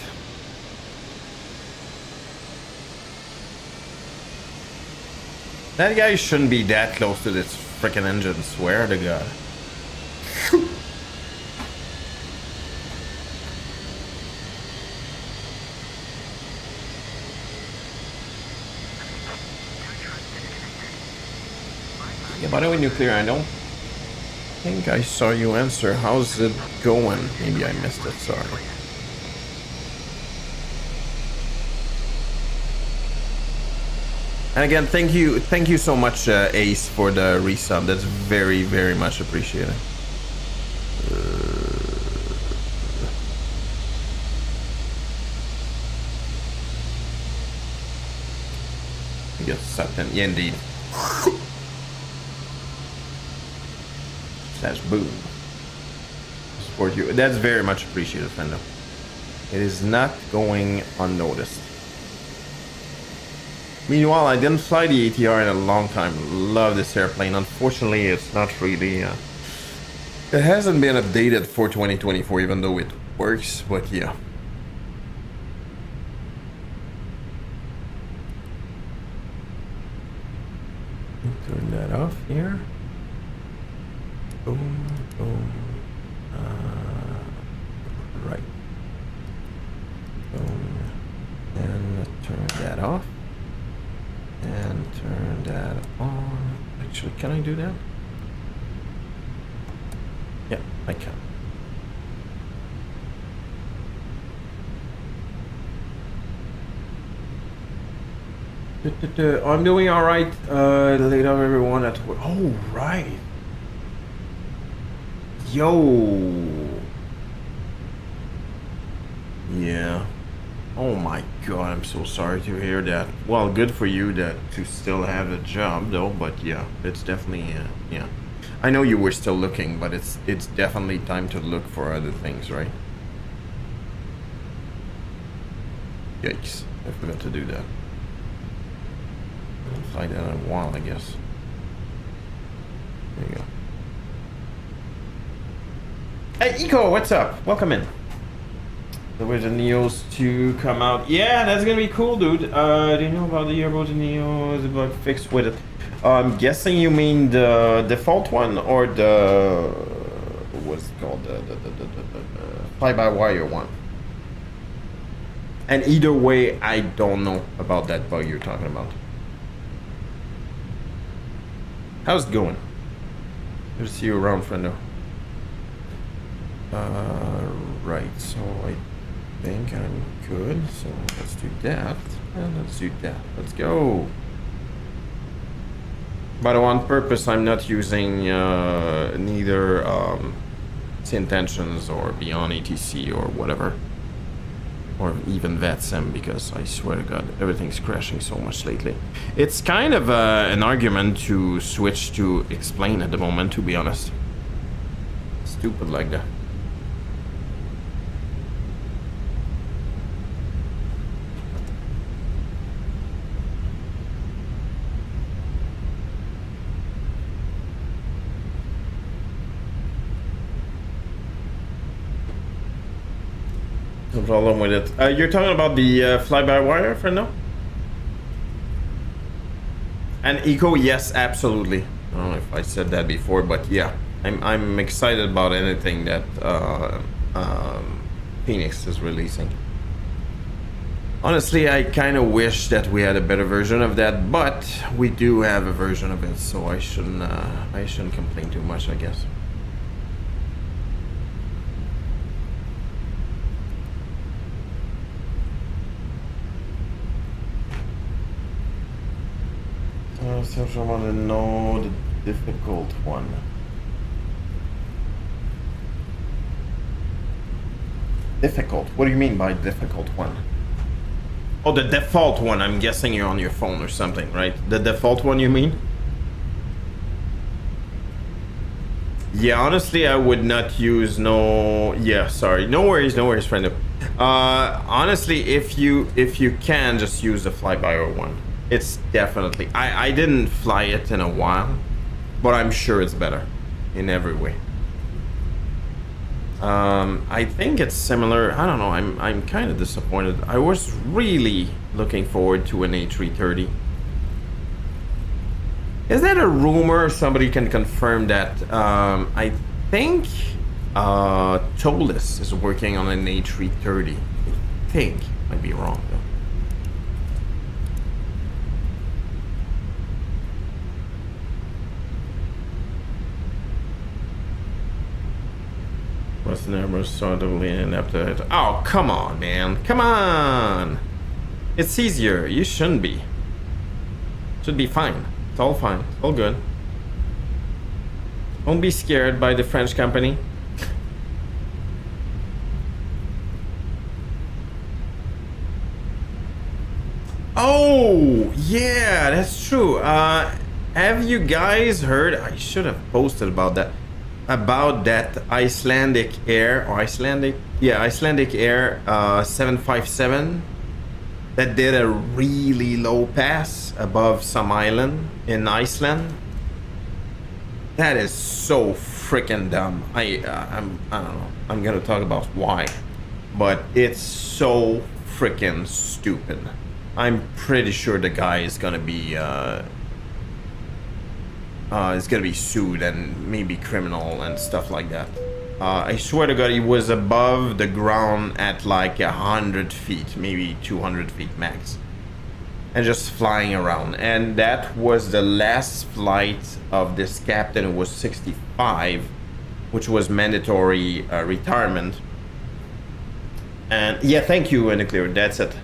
That guy shouldn't be that close to this freaking engine, swear to God. Yeah, by the way, Nuclear, I don't think I saw you answer. How's it going? Maybe I missed it, sorry. And again, thank you so much, Ace, for the resub. That's very, very much appreciated. You get sucked in. Yeah, indeed. Slash boom. Support you. That's very much appreciated, Fendo. It is not going unnoticed. Meanwhile, I didn't fly the ATR in a long time. Love this airplane. Unfortunately, it's not really... it hasn't been updated for 2024, even though it works, but yeah. Turn that off here. Boom, boom. Right. Boom. And turn that off. And turn that on. Actually, can I do that? Yeah, I can. I'm doing all right. Laid up everyone at work. Oh, right. Yo. Yeah. Oh my God, I'm so sorry to hear that. Well, good for you that to still have a job though, but yeah, it's definitely, yeah. I know you were still looking, but it's definitely time to look for other things, right? Yikes, I forgot to do that. I'll fly that in a while, I guess. There you go. Hey, Eco, what's up? Welcome in. So where's the Neos to come out? Yeah, that's gonna be cool, dude. Do you know about the yearboat Neo? Is about fixed with it? I'm guessing you mean the default one or the was fly-by-wire one. And either way, I don't know about that bug you're talking about. How's it going? Good to see you around, friendo. Right, so I think I'm good. So let's do that. And let's do that. Let's go. By the way, on purpose, I'm not using neither Intentions or Beyond ETC or whatever. Or even VetSim, because I swear to God, everything's crashing so much lately. It's kind of an argument to switch to Explain at the moment, to be honest. Stupid like that. No problem with it. You're talking about the fly-by-wire, friend, no? And eco, yes, absolutely. I don't know if I said that before, but yeah, I'm excited about anything that Fenix is releasing. Honestly, I kind of wish that we had a better version of that, but we do have a version of it, so I shouldn't complain too much, I guess. I want to know the difficult one. Difficult? What do you mean by difficult one? Oh, the default one. I'm guessing you're on your phone or something, right? The default one, you mean? Yeah, honestly, I would not use no... Yeah, sorry. No worries, friend. Honestly, if you can, just use the fly-by-wire one. It's definitely... I didn't fly it in a while, but I'm sure it's better in every way. I think it's similar. I don't know. I'm kind of disappointed. I was really looking forward to an A330. Is that a rumor? Somebody can confirm that. I think Tolis is working on an A330. I think. Might be wrong though. Was never sort of leaning up to it. Oh, come on, man. Come on. It's easier. You shouldn't be. Should be fine. It's all fine. It's all good. Don't be scared by the French company. Oh, yeah, that's true. Have you guys heard? I should have posted about that. About that Icelandic Air or Icelandic Air 757 that did a really low pass above some island in Iceland. That is so freaking dumb. I don't know. I'm gonna talk about why, but it's so freaking stupid. I'm pretty sure the guy is gonna be sued and maybe criminal and stuff like that. I swear to God, he was above the ground at like 100 feet, maybe 200 feet max, and just flying around. And that was the last flight of this captain, who was 65, which was mandatory retirement. And yeah, thank you, Nuclear. That's it.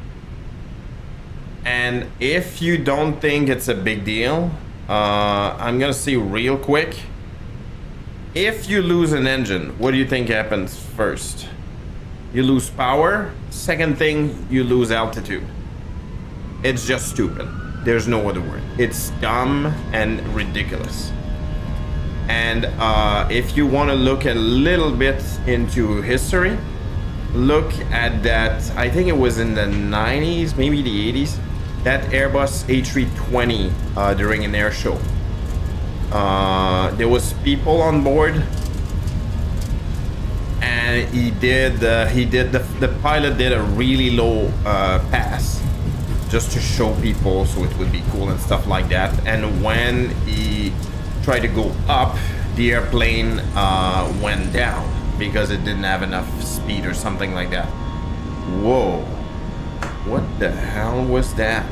And if you don't think it's a big deal, I'm gonna see real quick. If you lose an engine, what do you think happens first? You lose power. Second thing, you lose altitude. It's just stupid. There's no other word. It's dumb and ridiculous. And if you want to look a little bit into history, look at that. I think it was in the 90s, maybe the 80s. That Airbus A320 during an air show. There was people on board, and the pilot did a really low pass just to show people, so it would be cool and stuff like that. And when he tried to go up, the airplane went down because it didn't have enough speed or something like that. Whoa. What the hell was that?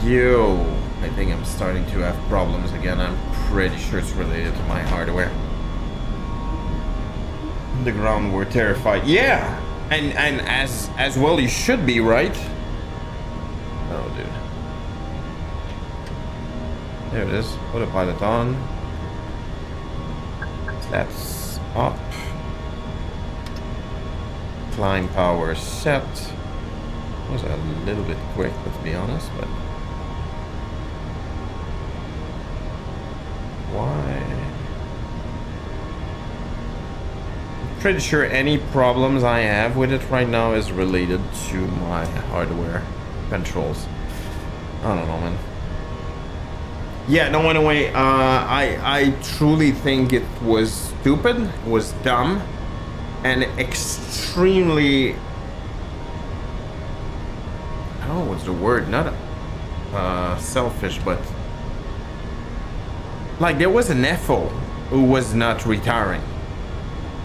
Yo. I think I'm starting to have problems again. I'm pretty sure it's related to my hardware. The ground were terrified. Yeah. And as well you should be, right? Oh, dude. There it is. Autopilot on. That's up. Climb power set. Was a little bit quick, let's be honest, but why? I'm pretty sure any problems I have with it right now is related to my hardware controls. I don't know, man. Yeah, no, anyway, I truly think it was stupid, it was dumb, and extremely, I don't know what's the word, not selfish, but like there was an FO who was not retiring,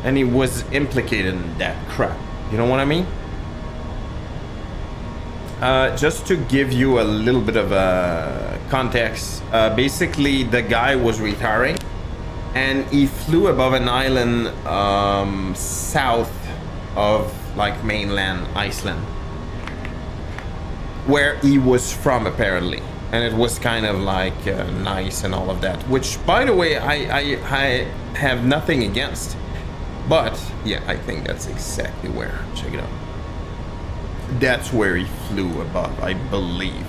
and he was implicated in that crap, you know what I mean? Just to give you a little bit of context, basically the guy was retiring and he flew above an island south of like mainland Iceland, where he was from apparently, and it was kind of like nice and all of that, which by the way I have nothing against, but yeah, I think that's exactly where, check it out. That's where he flew above, I believe.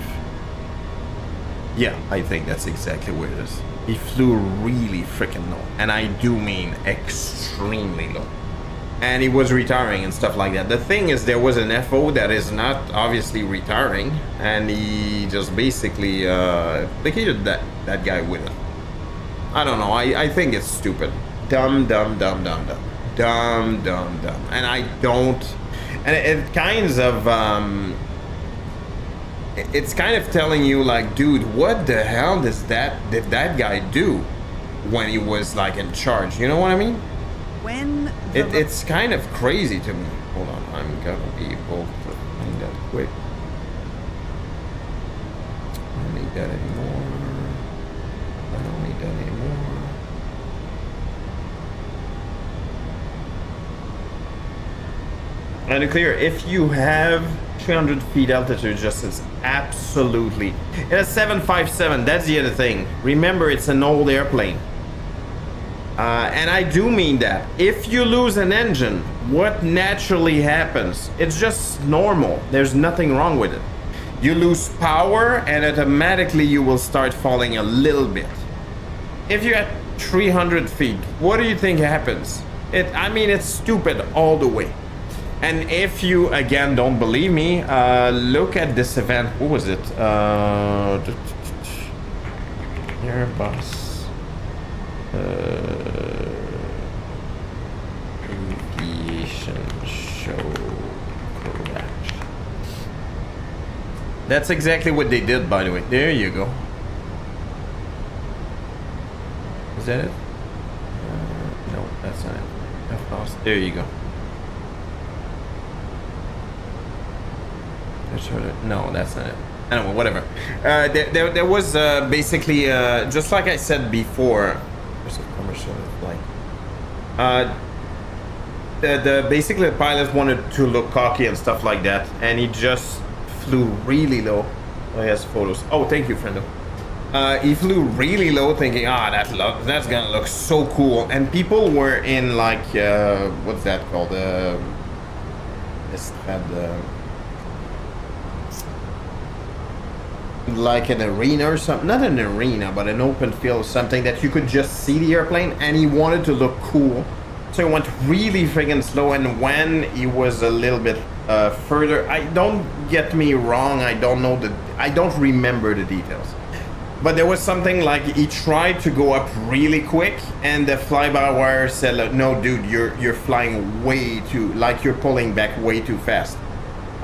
Yeah, I think that's exactly where it is. He flew really freaking low, and I do mean extremely low. And he was retiring and stuff like that. The thing is, there was an FO that is not obviously retiring, and he just basically placated that guy with it. I don't know, I think it's stupid. Dumb. And I don't... And it kinds of, it's kind of telling you like, dude, what the hell did that guy do when he was like in charge? You know what I mean? When it's kind of crazy to me. Hold on, I'm gonna be able to find that quick. I don't need that anymore. I don't need that anymore. And to clear, if you have 300 feet altitude adjustments, absolutely. It has 757, that's the other thing. Remember, it's an old airplane. And I do mean that. If you lose an engine, what naturally happens? It's just normal. There's nothing wrong with it. You lose power and automatically you will start falling a little bit. If you're at 300 feet, what do you think happens? I mean, it's stupid all the way. And if you, again, don't believe me, look at this event. What was it? Airbus. Aviation show crash. That's exactly what they did, by the way. There you go. Is that it? No, that's not it. There you go. No, that's not it. Anyway, whatever. There was basically, just like I said before, there's a commercial like, basically the pilot wanted to look cocky and stuff like that, and he just flew really low. Oh, he has photos. Oh, thank you, friendo. He flew really low, thinking, that's gonna look so cool, and people were in like, what's that called? Like an arena or something, not an arena, but an open field or something that you could just see the airplane, and he wanted to look cool, so he went really friggin' slow. And when he was a little bit further, I don't get me wrong, I don't remember the details, but there was something like he tried to go up really quick, and the fly-by-wire said, like, no dude, you're flying way too, like you're pulling back way too fast.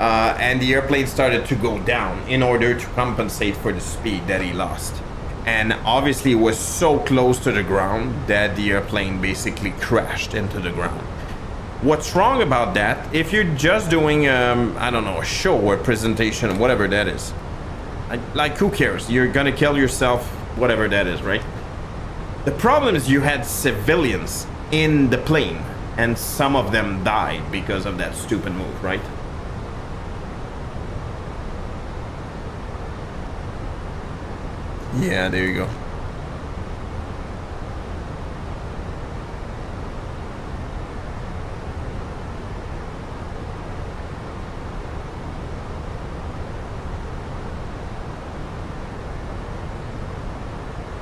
And the airplane started to go down in order to compensate for the speed that he lost. And obviously it was so close to the ground that the airplane basically crashed into the ground. What's wrong about that? If you're just doing, I don't know, a show or presentation, whatever that is, like who cares? You're gonna kill yourself, whatever that is, right? The problem is you had civilians in the plane, and some of them died because of that stupid move, right? Yeah, there you go.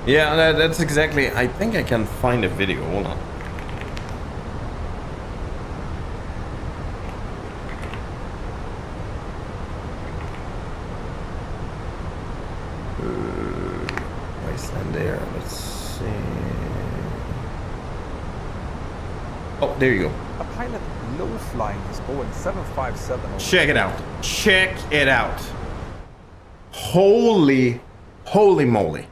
Yeah, that's exactly. I think I can find a video. Hold on. Iceland there. Let's see. Oh, there you go. A pilot low flying his Boeing 757. Check it out. Check it out. Holy moly.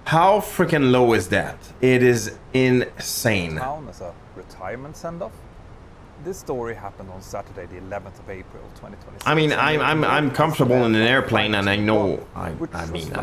How freaking low is that? It is insane. Town as a retirement send-off. This story happened on Saturday, the 11th of April, 2026. I mean, I'm comfortable in an airplane, and I know. I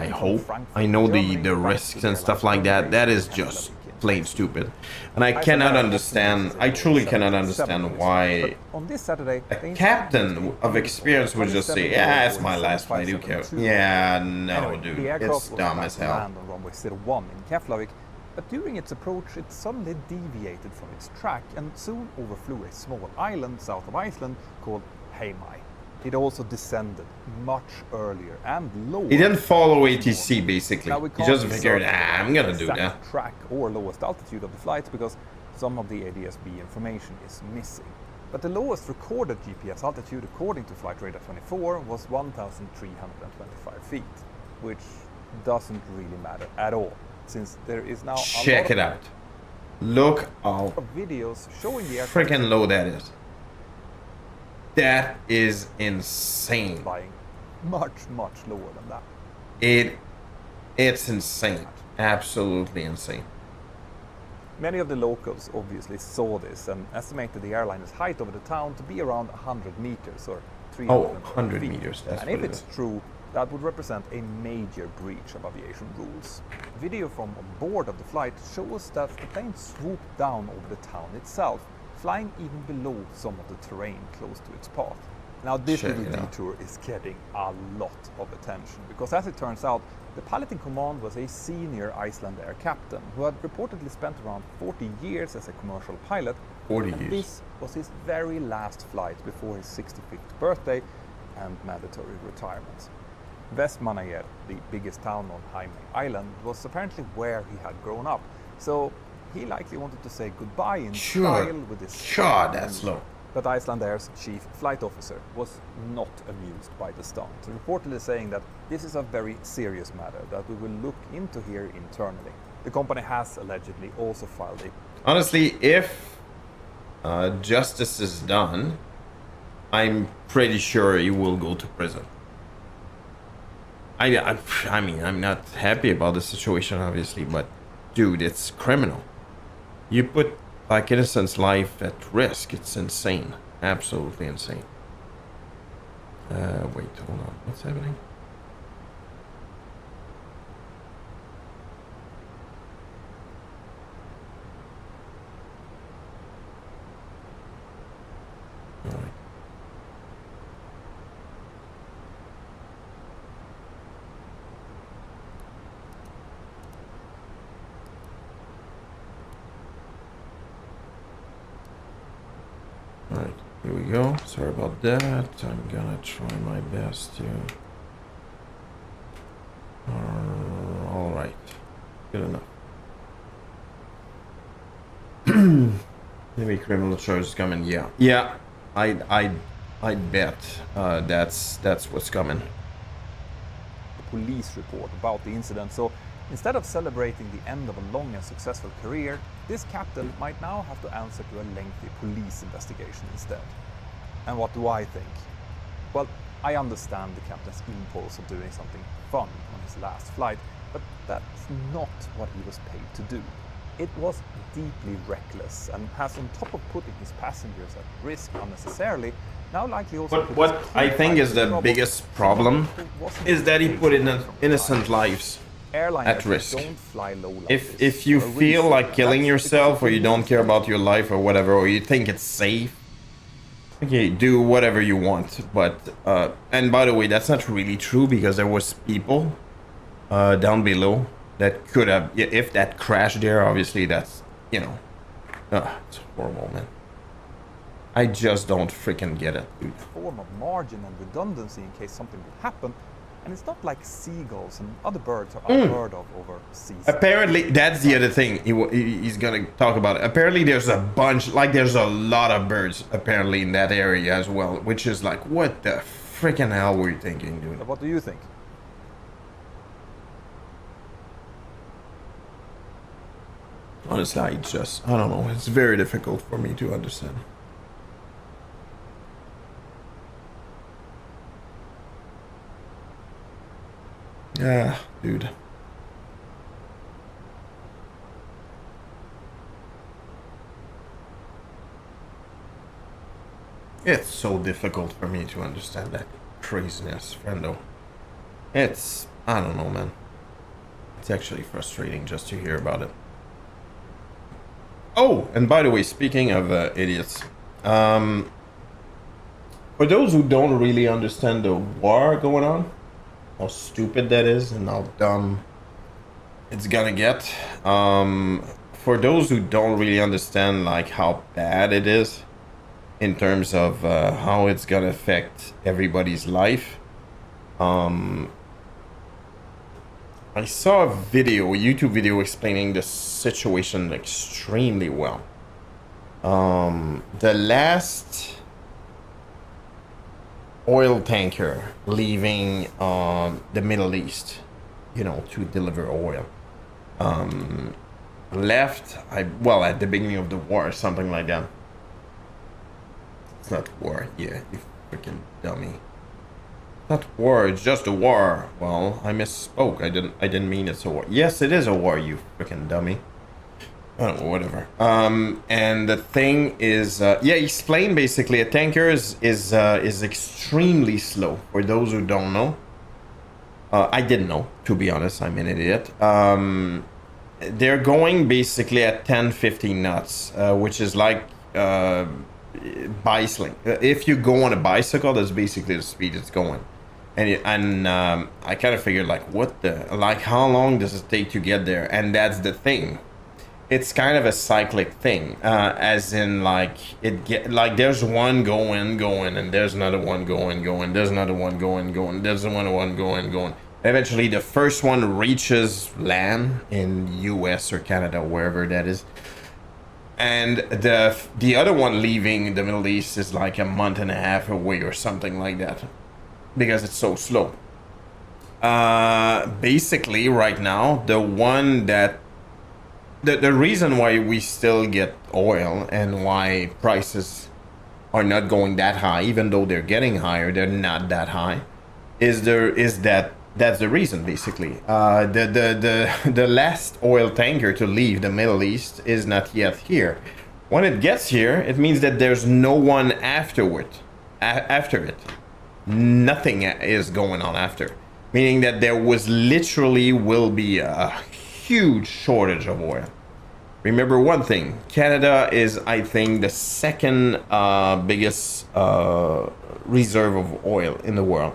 hope I know the risks and stuff like that. That is just plain stupid, and I cannot understand. I truly cannot understand why on this Saturday, a captain of experience would just say, "Yeah, it's my last flight. Who cares?" Yeah, no, dude, it's dumb as hell. On runway 01 in Keflavik, but during its approach, it suddenly deviated from its track and soon overflew a small island south of Iceland called Heimaey. It also descended much earlier and lower. He didn't follow ATC basically. Now, He just figured, I'm gonna do that. Track or lowest altitude of the flight because some of the ADS-B information is missing. But the lowest recorded GPS altitude according to Flight Radar 24 was 1,325 feet, which doesn't really matter at all, since there is now Check it out. Look how videos showing the aircraft freaking low that is. That is insane. flying much lower than that. It's insane. Absolutely insane. Many of the locals obviously saw this and estimated the airliner's height over the town to be around 100 meters or 300 Oh, 100 feet. meters. That's And what if it it's is. true, that would represent a major breach of aviation rules. Video from on board of the flight shows that the plane swooped down over the town itself, flying even below some of the terrain close to its path. Now this Check little it out. detour is getting a lot of attention because, as it turns out, the pilot in command was a senior Iceland Air captain who had reportedly spent around 40 years as a commercial pilot. 40 and years. This was his very last flight before his 65th birthday and mandatory retirement. Vestmannaeyjar, the biggest town on Heimaey Island, was apparently where he had grown up. So he likely wanted to say goodbye in style with his Sure, that's low. But Iceland Air's chief flight officer was not amused by the stunt, reportedly saying that this is a very serious matter that we will look into here internally. The company has allegedly also filed a... Honestly, if justice is done, I'm pretty sure he will go to prison. I mean, I'm not happy about the situation, obviously, but dude, it's criminal. You put like innocent's life at risk. It's insane. Absolutely insane. Wait, hold on. What's happening? All right. Alright, here we go. Sorry about that. I'm gonna try my best to... Alright. Good enough. Maybe criminal charges coming. Yeah. Yeah. I'd bet that's what's coming. police report about the incident. So instead of celebrating the end of a long and successful career, this captain might now have to answer to a lengthy police investigation instead. And what do I think? Well, I understand the captain's impulse of doing something fun on his last flight, But that's not what he was paid to do. It was deeply reckless and has, on top of putting his passengers at risk unnecessarily, now likely also But what I think is the biggest problem is that he put innocent lives at risk. If you feel like killing yourself, or you don't care about your life or whatever, or you think it's safe, okay, do whatever you want. But and by the way, that's not really true, because there was people down below that could have, if that crashed there, obviously that's, you know, it's horrible, man. I just don't freaking get it, dude. Form of margin and redundancy in case something would happen, and it's not like seagulls and other birds are unheard of over seas. Apparently, that's the other thing he's gonna talk about. Apparently, there's a bunch, like there's a lot of birds apparently in that area as well, which is like, what the freaking hell were you thinking, dude? So what do you think? Honestly, I don't know. It's very difficult for me to understand. Yeah, dude. It's so difficult for me to understand that craziness, friendo. It's, I don't know, man. It's actually frustrating just to hear about it. Oh, and by the way, speaking of idiots, for those who don't really understand the war going on, how stupid that is and how dumb it's gonna get, for those who don't really understand like how bad it is in terms of how it's gonna affect everybody's life, I saw a YouTube video explaining the situation extremely well. The last oil tanker leaving the Middle East, you know, to deliver oil, left, at the beginning of the war, something like that. It's not war, yeah, you freaking dummy. Not war, it's just a war. Well, I misspoke. I didn't mean it's a war. Yes, it is a war, you freaking dummy. I don't know, whatever. And the thing is, he explained basically a tanker is extremely slow. For those who don't know, I didn't know, to be honest. I'm an idiot. They're going basically at 10-15 knots, which is like bicycling. If you go on a bicycle, that's basically the speed it's going. And I kind of figured like, how long does it take to get there? And that's the thing. It's kind of a cyclic thing, as in like there's one going, and there's another one going, there's another one going, there's another one going. Eventually, the first one reaches land in U.S. or Canada, wherever that is. And the other one leaving the Middle East is like a month and a half away or something like that, because it's so slow. Basically, right now, the one that the reason why we still get oil and why prices are not going that high, even though they're getting higher, they're not that high, is that's the reason basically. The last oil tanker to leave the Middle East is not yet here. When it gets here, it means that there's no one after it. Nothing is going on after, meaning that there will be a huge shortage of oil. Remember one thing, Canada is, I think, the second biggest reserve of oil in the world.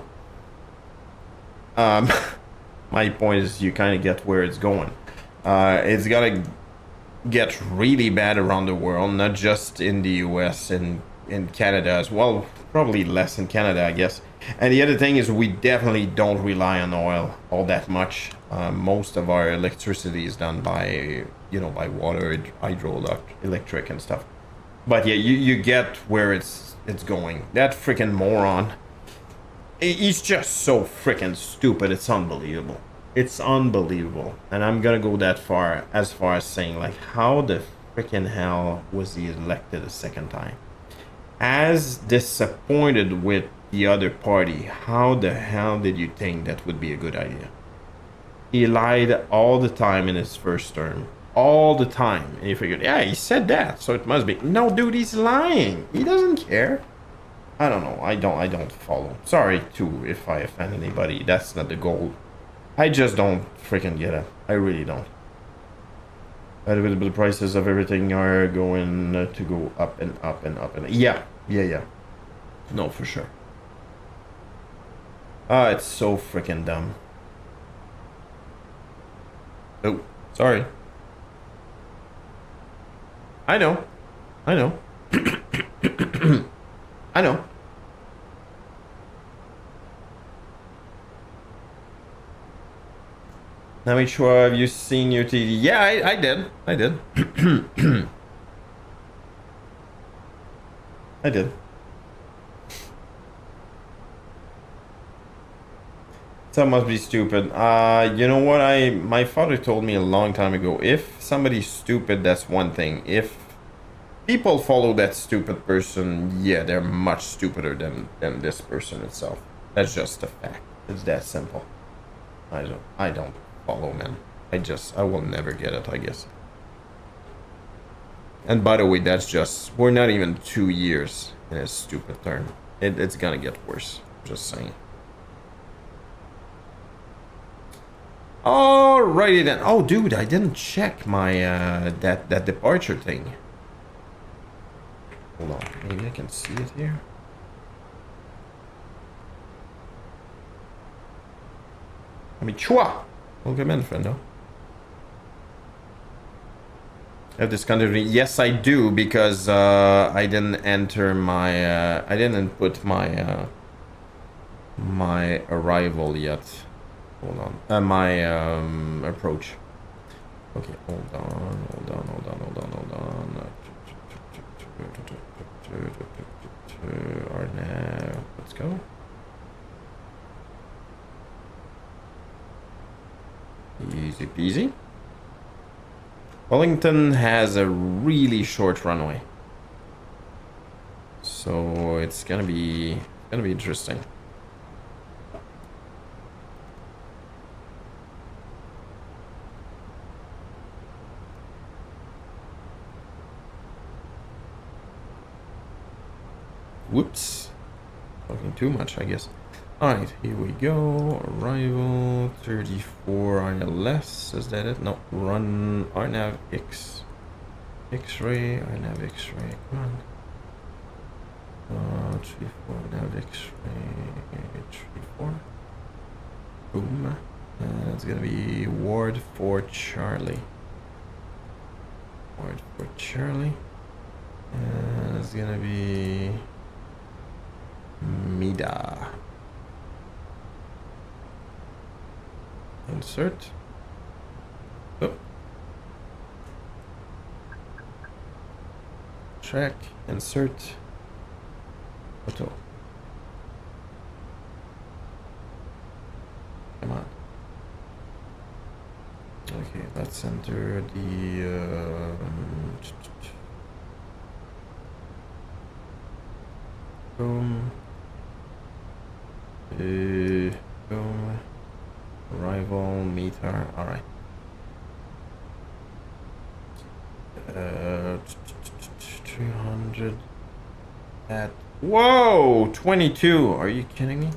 My point is, you kind of get where it's going. It's gonna get really bad around the world, not just in the US and in Canada as well, probably less in Canada, I guess. And the other thing is, we definitely don't rely on oil all that much. Most of our electricity is done by water, hydroelectric and stuff. But yeah, you get where it's going. That freaking moron, he's just so freaking stupid. It's unbelievable. It's unbelievable. And I'm gonna go as far as saying, like, how the freaking hell was he elected a second time? As disappointed with the other party, how the hell did you think that would be a good idea? He lied all the time in his first term. All the time. And you figured, yeah, he said that, so it must be. No, dude, he's lying. He doesn't care. I don't know. I don't follow. Sorry, too, if I offend anybody. That's not the goal. I just don't freaking get it. I really don't. The prices of everything are going to go up and up and up and yeah. No, for sure. Ah, it's so freaking dumb. Oh, sorry. I know. I know. I know. Now, make sure have you seen your TV? Yeah, I did. I did. I did. That must be stupid. You know what? My father told me a long time ago. If somebody's stupid, that's one thing. If people follow that stupid person, yeah, they're much stupider than this person itself. That's just a fact. It's that simple. I don't follow, man. I will never get it, I guess. And by the way, that's just, we're not even 2 years in a stupid turn. It's gonna get worse. Just saying. Alrighty then. Oh, dude, I didn't check my that departure thing. Hold on, maybe I can see it here. I mean, chua. Welcome in, friendo. Have this country? Yes, I do, because I didn't enter my I didn't put my my arrival yet. Hold on. My approach. Okay, hold on. Arnav, let's go. Easy peasy. Wellington has a really short runway, so it's gonna be interesting. Whoops. Talking too much, I guess. Alright, here we go. Arrival 34 ILS. Is that it? No. Run RNAV X. X-ray. RNAV X-ray. Come on. 34 RNAV X-ray. 34. Boom. That's gonna be Ward for Charlie. Ward for Charlie. And it's gonna be Mida. Insert. Oh. Track. Insert. Photo. Come on. Okay, let's enter the boom. Boom. Arrival meter. All right. 300 at. Whoa, 22. Are you kidding me?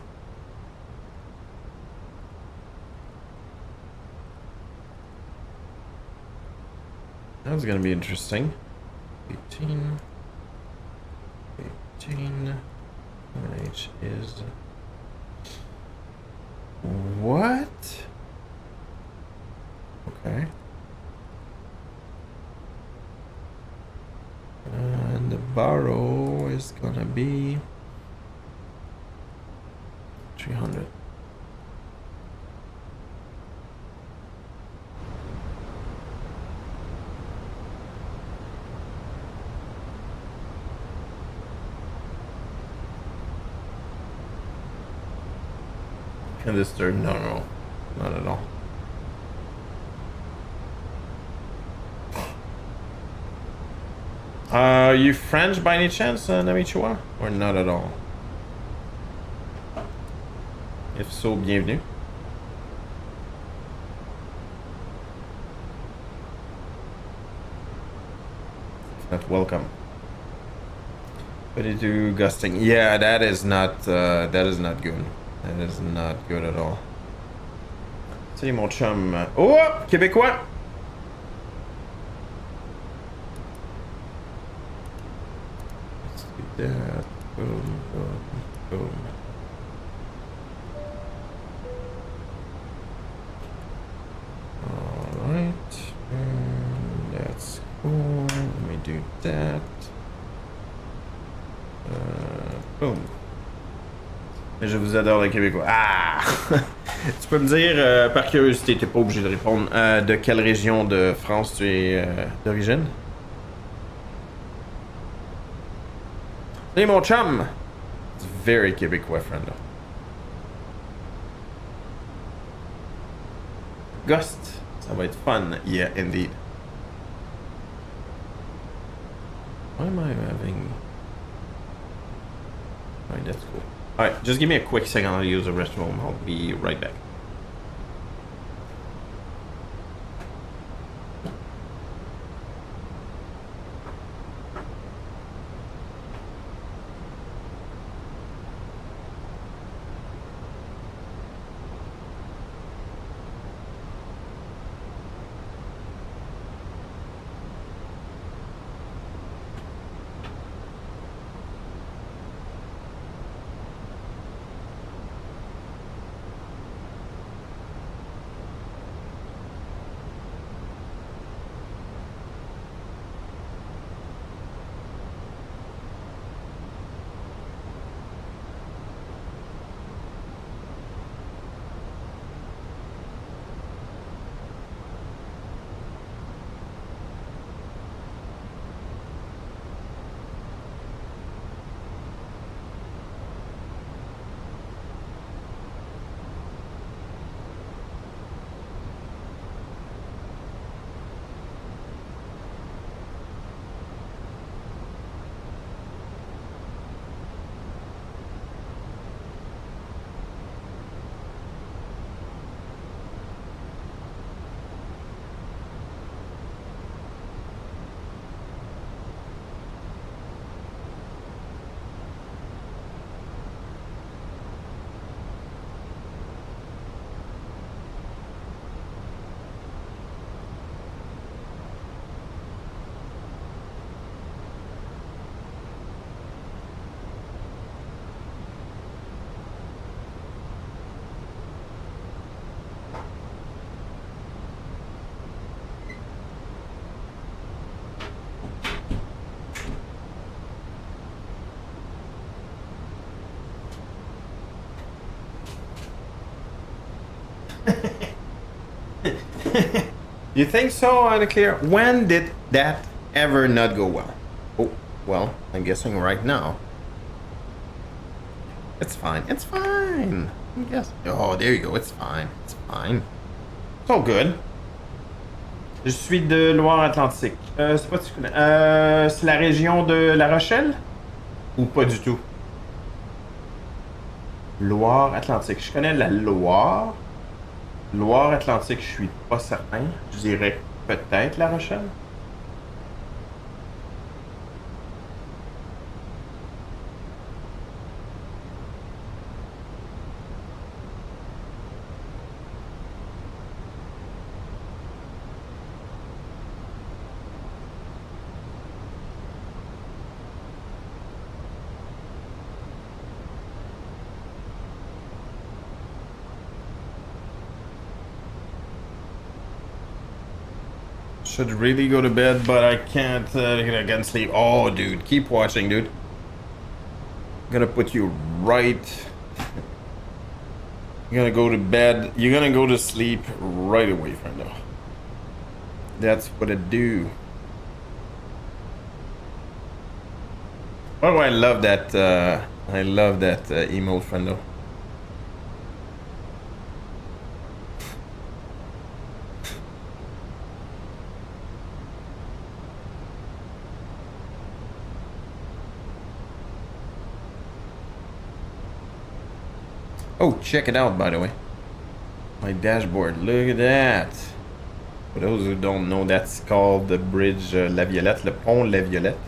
That's gonna be interesting. 18. H is. What? Okay. And the borrow is gonna be 300. And this third, no, not at all. Are you French by any chance, Namichua? Or not at all? If so, bienvenue. Not welcome. 22 gusting. Yeah, that is not good. That is not good at all. Salut mon chum. Oh, Québécois! Let's do that. Boom, boom, boom. Alright. That's cool. Let me do that. Boom. Je vous adore les Québécois. Ah! Tu peux me dire, par curiosité, t'es pas obligé de répondre, de quelle région de France tu es d'origine? Salut mon chum! It's very Québécois, friend. Gust. Ça va être fun. Yeah, indeed. Why am I having... Alright, that's cool. Alright, just give me a quick second. I'll use the restroom. I'll be right back. You think so, Unclear? When did that ever not go well? Oh, well, I'm guessing right now. It's fine. It's fine. I'm guessing. Oh, there you go. It's fine. It's fine. It's all good. Je suis de Loire-Atlantique. C'est pas si tu connais. C'est la région de La Rochelle? Ou pas du tout? Loire-Atlantique. Je connais la Loire. Loire-Atlantique, je suis pas certain. Je dirais peut-être La Rochelle. Should really go to bed, but I can't. I can't sleep. Oh, dude, keep watching, dude. I'm gonna put you right. You're gonna go to bed. You're gonna go to sleep right away, friendo. That's what I do. Oh, I love that. I love that emote, friendo. Oh, check it out, by the way. My dashboard, look at that. For those who don't know, that's called the bridge La Violette, le pont La Violette.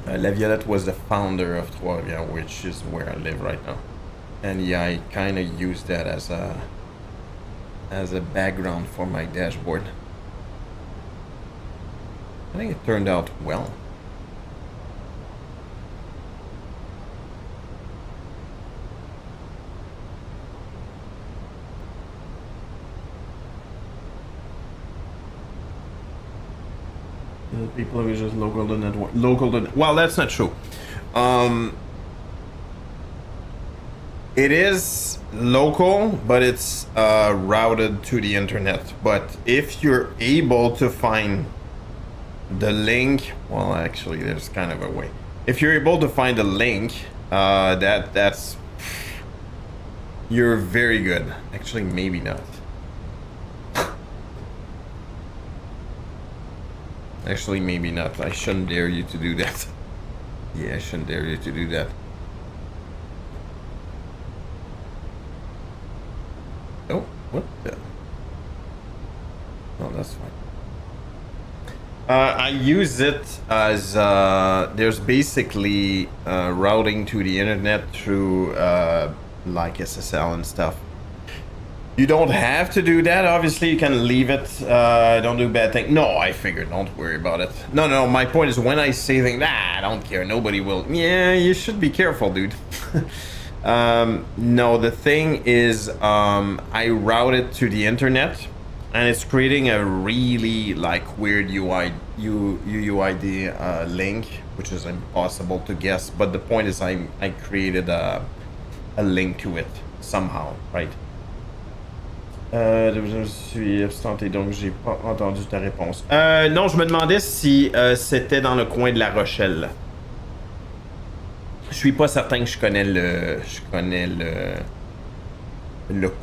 La Violette was the founder of Trois-Rivières, which is where I live right now. And yeah, I kind of use that as a background for my dashboard. I think it turned out well. The people who just local to network, well, that's not true. It is local, but it's routed to the internet. But if you're able to find the link, well, actually, there's kind of a way. If you're able to find a link, that's you're very good. Actually, maybe not. Actually, maybe not. I shouldn't dare you to do that. Yeah, I shouldn't dare you to do that. Oh, what the? Oh, that's fine. I use it as there's basically routing to the internet through like SSL and stuff. You don't have to do that. Obviously, you can leave it. Don't do bad things. No, I figured. Don't worry about it. No. My point is, when I say things, I don't care. Nobody will. Yeah, you should be careful, dude. No, the thing is, I route it to the internet, and it's creating a really like weird UUID link, which is impossible to guess. But the point is, I created a link to it somehow, right? Je suis abstenté, donc j'ai pas entendu ta réponse. Non, je me demandais si c'était dans le coin de La Rochelle. Je suis pas certain que je connais le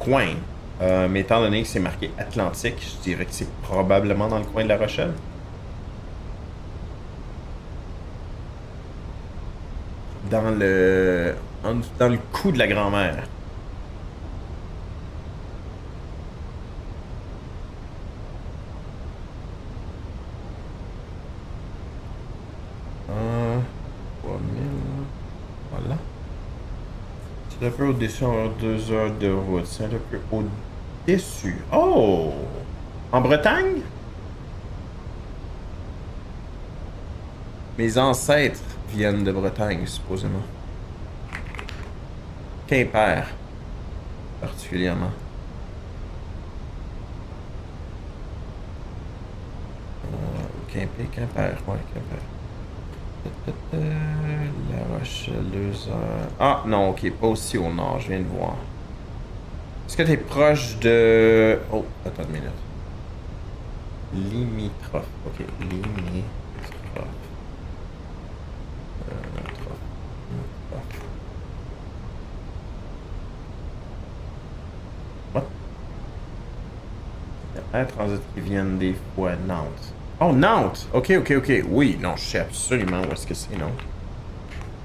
coin. Mais étant donné que c'est marqué Atlantique, je dirais que c'est probablement dans le coin de La Rochelle. Dans le cou de la grand-mère. Voilà. C'est un peu au-dessus en 2 heures de route. C'est un peu au-dessus. Oh! En Bretagne? Mes ancêtres viennent de Bretagne, supposément. Quimper, particulièrement. Quimper, ouais, Quimper. La Rochelle, 2 heures. Ah, non, ok, pas aussi au nord, je viens de voir. Est-ce que t'es proche de... Oh, attends une minute. Limitrophe, ok, limitrophe. What? Air Transit qui viennent des fois Nantes. Oh, Nantes! Ok. Oui, non, je sais absolument où est-ce que c'est, non.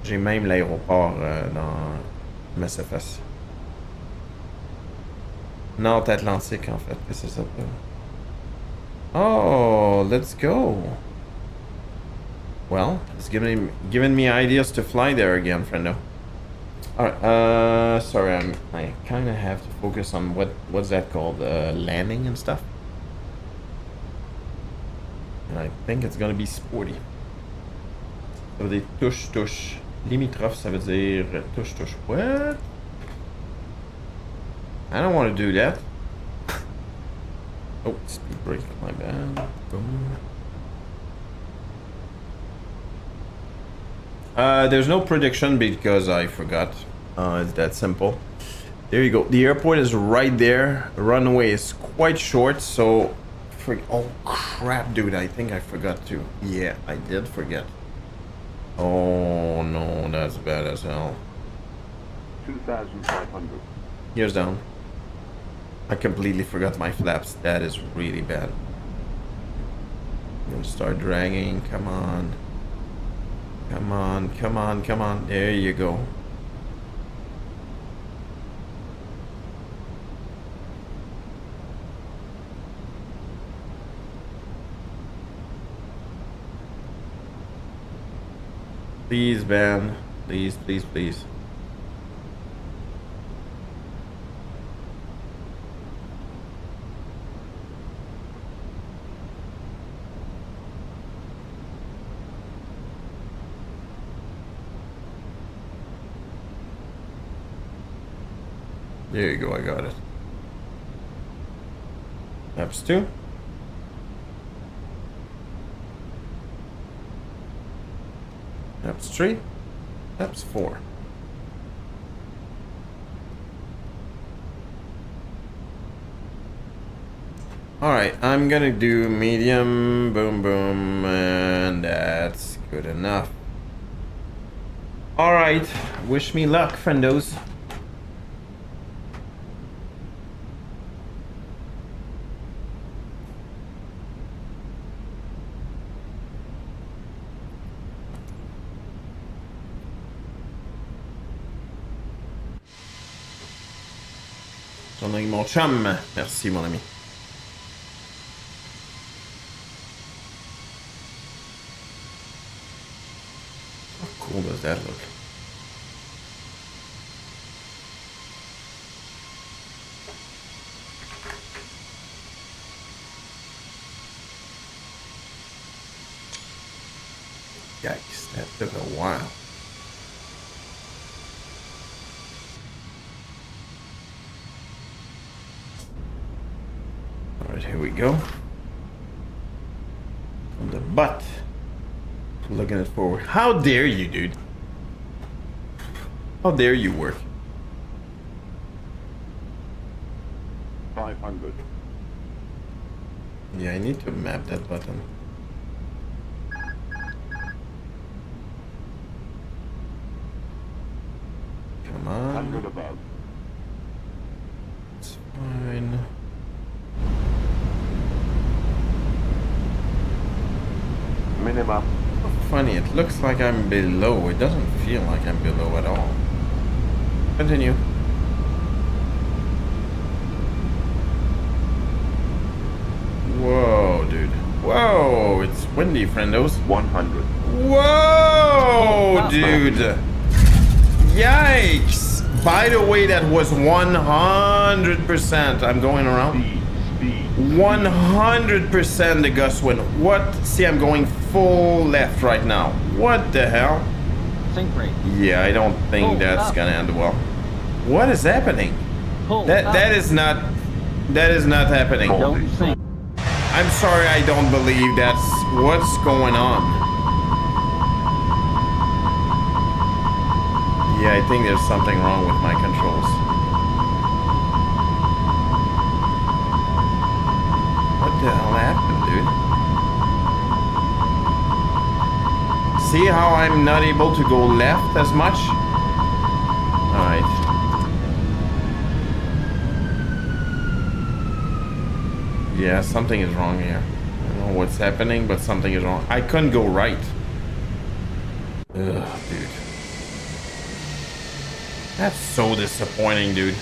J'ai même l'aéroport dans MSFS. Nantes Atlantique, en fait, que ça s'appelle. Oh, let's go! Well, it's giving me ideas to fly there again, friendo. Alright, sorry, I kind of have to focus on what's that called? Landing and stuff. And I think it's gonna be sporty. Ça veut dire touche. Limitrophe, ça veut dire touche. What? I don't want to do that. Oh, speed brake, my bad. Boom. There's no prediction because I forgot. It's that simple. There you go. The airport is right there. The runway is quite short, so... Oh crap, dude, I think I forgot to. Yeah, I did forget. Oh no, that's bad as hell. 2,500. Gears down. I completely forgot my flaps. That is really bad. I'm gonna start dragging. Come on. There you go. Please, man. Please, please, please. There you go, I got it. Maps 2. Maps 3. Maps 4. Alright, I'm gonna do medium, boom, boom, and that's good enough. Alright, wish me luck, friendos. J'en ai mon chum. Merci, mon ami. How cool does that look? Yikes, that took a while. Alright, here we go. From the butt. Looking it forward. How dare you, dude? How dare you work? 500. Yeah, I need to map that button. Come on. 100 above. It's fine. Minimum. Funny, it looks like I'm below. It doesn't feel like I'm below at all. Continue. Whoa, dude. Whoa, it's windy, friendos. 100. Whoa, dude. Yikes. By the way, that was 100%. I'm going around. Speed. 100% the gust wind. What? See, I'm going full left right now. What the hell? Think rate. Yeah, I don't think Pull that's up. gonna end well. What is happening? Pull That up. that is not happening. Don't think. I'm sorry, I don't believe that's what's going on. Yeah, I think there's something wrong with my controls. What the hell happened, dude? See how I'm not able to go left as much? Alright. Yeah, something is wrong here. I don't know what's happening, but something is wrong. I couldn't go right. Ugh, dude. That's so disappointing, dude.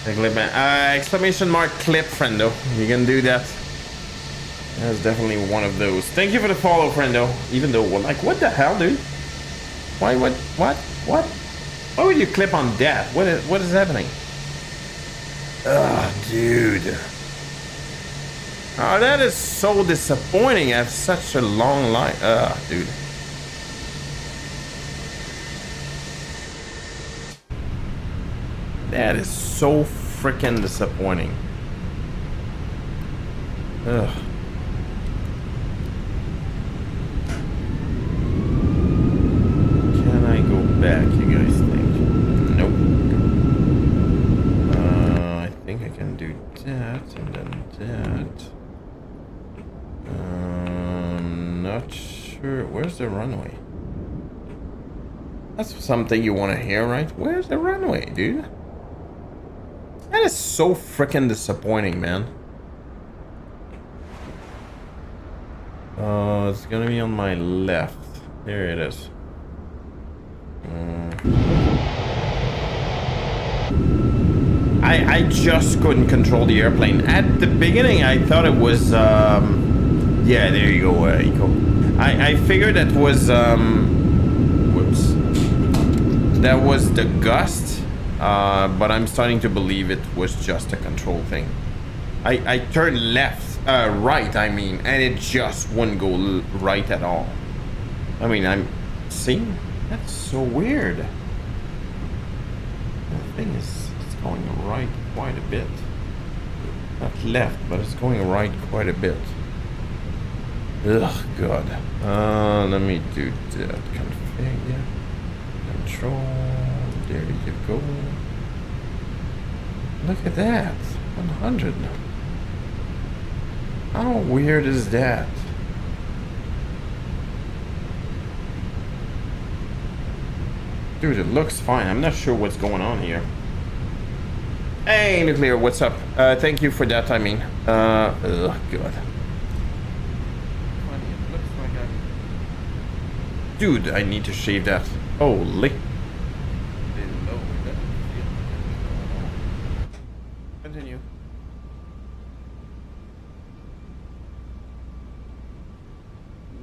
Exclamation mark clip, friendo. You can do that. That's definitely one of those. Thank you for the follow, friendo. Even though, well, like, what the hell, dude? Why, what? Why would you clip on that? What is happening? Ugh, dude. Oh, that is so disappointing. I have such a long line. Ugh, dude. That is so freaking disappointing. Ugh. Can I go back, you guys think? Nope. I think I can do that and then that. Not sure. Where's the runway? That's something you want to hear, right? Where's the runway, dude? That is so freaking disappointing, man. It's gonna be on my left. There it is. I just couldn't control the airplane. At the beginning, I thought it was, yeah, there you go, Eco. I figured that was whoops. That was the gust, but I'm starting to believe it was just a control thing. I turned left, right, I mean, and it just wouldn't go right at all. I mean, see? That's so weird. The thing is, it's going right quite a bit. Not left, but it's going right quite a bit. Ugh, God. Let me do that. Config, yeah. Control. There you go. Look at that. 100. How weird is that? Dude, it looks fine. I'm not sure what's going on here. Hey, Nuclear, what's up? Thank you for that, I mean. Ugh, God. Dude, I need to shave that. Holy. Continue.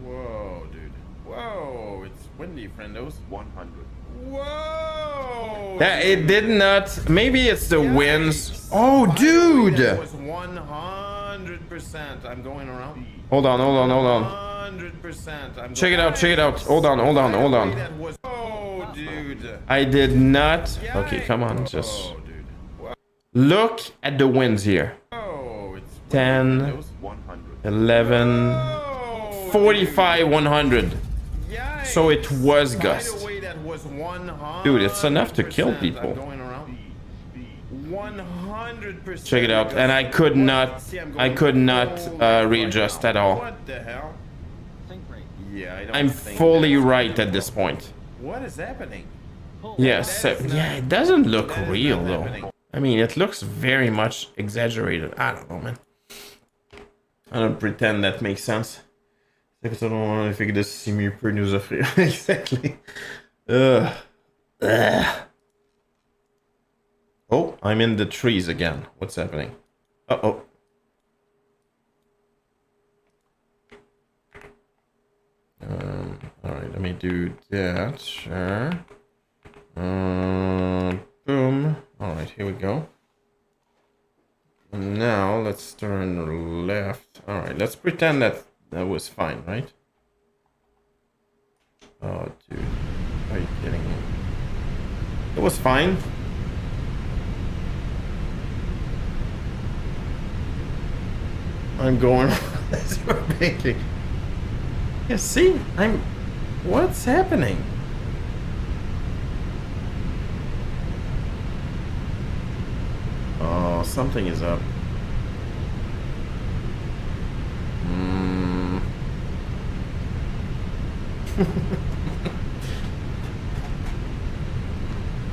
Whoa, dude. Whoa, it's windy, friendos. 100. Whoa! Yeah, it did not. Maybe it's the winds. Oh, dude! That was 100%. I'm going around. Hold on. 100%. Check it out. Hold on. Oh, dude. I did not. Okay, come on, just look at the winds here. 10, 11, 45, 100. So it was gust. Dude, it's enough to kill people. 100%. Check it out, and I could not readjust at all. What the hell? Yeah, I'm fully right at this point. What is happening? Yes, yeah, it doesn't look real though. I mean, it looks very much exaggerated. I don't know, man. I don't pretend that makes sense. Ik don't think this semi per news of exactly. Oh, I'm in the trees again. What's happening? Uh-oh. Alright, let me do that. Sure. Boom. Alright, here we go. And now let's turn left. Alright, let's pretend that was fine, right? Oh, dude. Are you kidding me? It was fine. I'm going as we're making. Yeah, see? What's happening? Oh, something is up.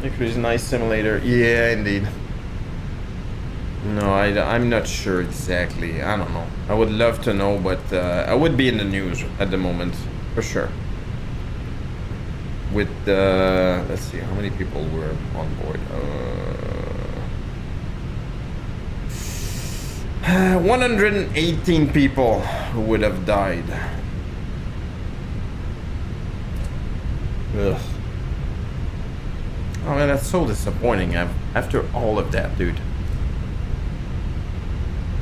It's a nice simulator. Yeah, indeed. No, I'm not sure exactly. I don't know. I would love to know, but I would be in the news at the moment, for sure. With let's see, how many people were on board? 118 people who would have died. Ugh. Oh man, that's so disappointing after all of that, dude.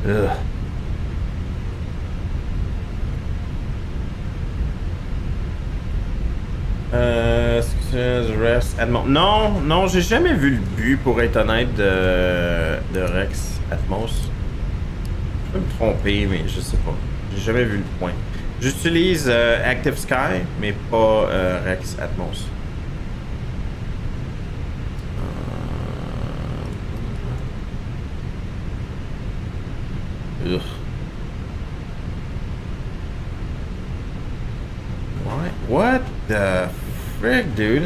Ugh. Rex Atmos. Non, j'ai jamais vu le but, pour être honnête, de Rex Atmos. Je peux me tromper, mais je sais pas. J'ai jamais vu le point. J'utilise Active Sky, mais pas Rex Atmos. Ugh. What the frick, dude? I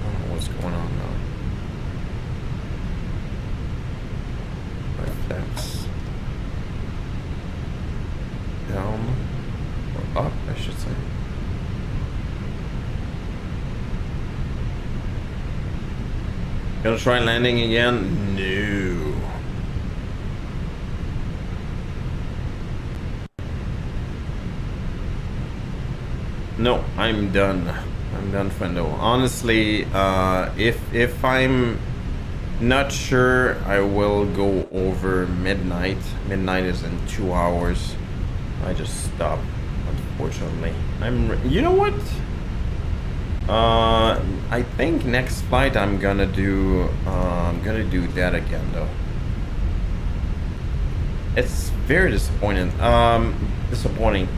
don't know what's going on now. That's down or up, I should say. Gonna try landing again? No. No, I'm done. I'm done, friendo. Honestly, if I'm not sure, I will go over midnight. Midnight is in 2 hours. I just stopped, unfortunately. You know what? I think next flight I'm gonna do that again though. It's very disappointing. Disappointing.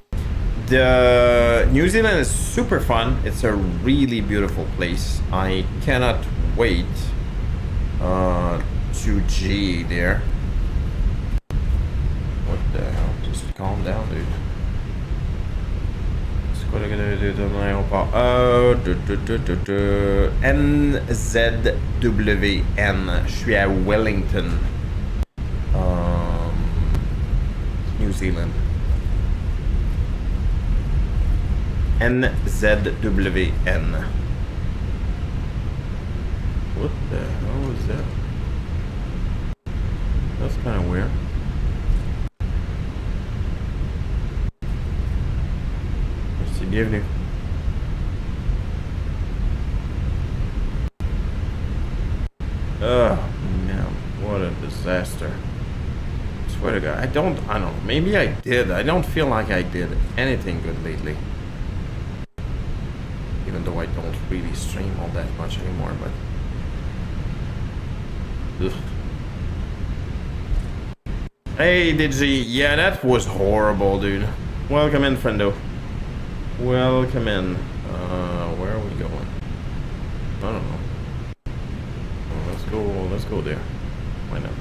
The New Zealand is super fun. It's a really beautiful place. I cannot wait to G there. What the hell? Just calm down, dude. NZWN. Je suis à Wellington, New Zealand. NZWN. What the hell was that? That's kind of weird. Bienvenue. Oh man, what a disaster. I swear to God, I don't know, maybe I did. I don't feel like I did anything good lately. Even though I don't really stream all that much anymore, but... Ugh. Hey, Digi, yeah, that was horrible, dude. Welcome in, friendo. Welcome in. Where are we going? I don't know. Oh, let's go there. Why not?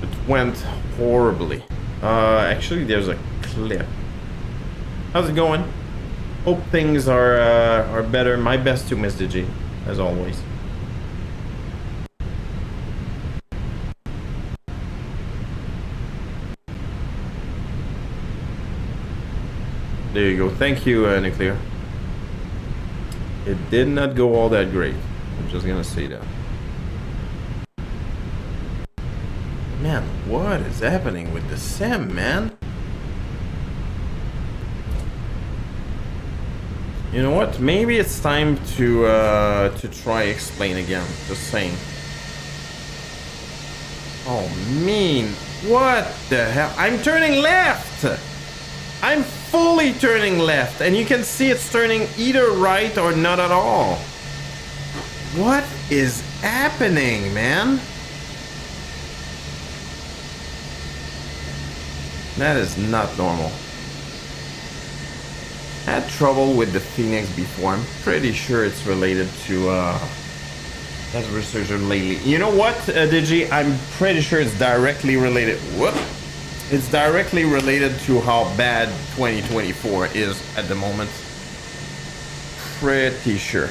It went horribly. Actually, there's a clip. How's it going? Hope things are better. My best to Miss Digi, as always. There you go. Thank you, Nuclear. It did not go all that great. I'm just gonna say that. Man, what is happening with the sim, man? You know what? Maybe it's time to try explain again. Just saying. Oh, mean. What the hell? I'm turning left! I'm fully turning left, and you can see it's turning either right or not at all. What is happening, man? That is not normal. I had trouble with the Fenix before. I'm pretty sure it's related to that resurgence lately. You know what, Digi? I'm pretty sure it's directly related. Whoop! It's directly related to how bad 2024 is at the moment. Pretty sure.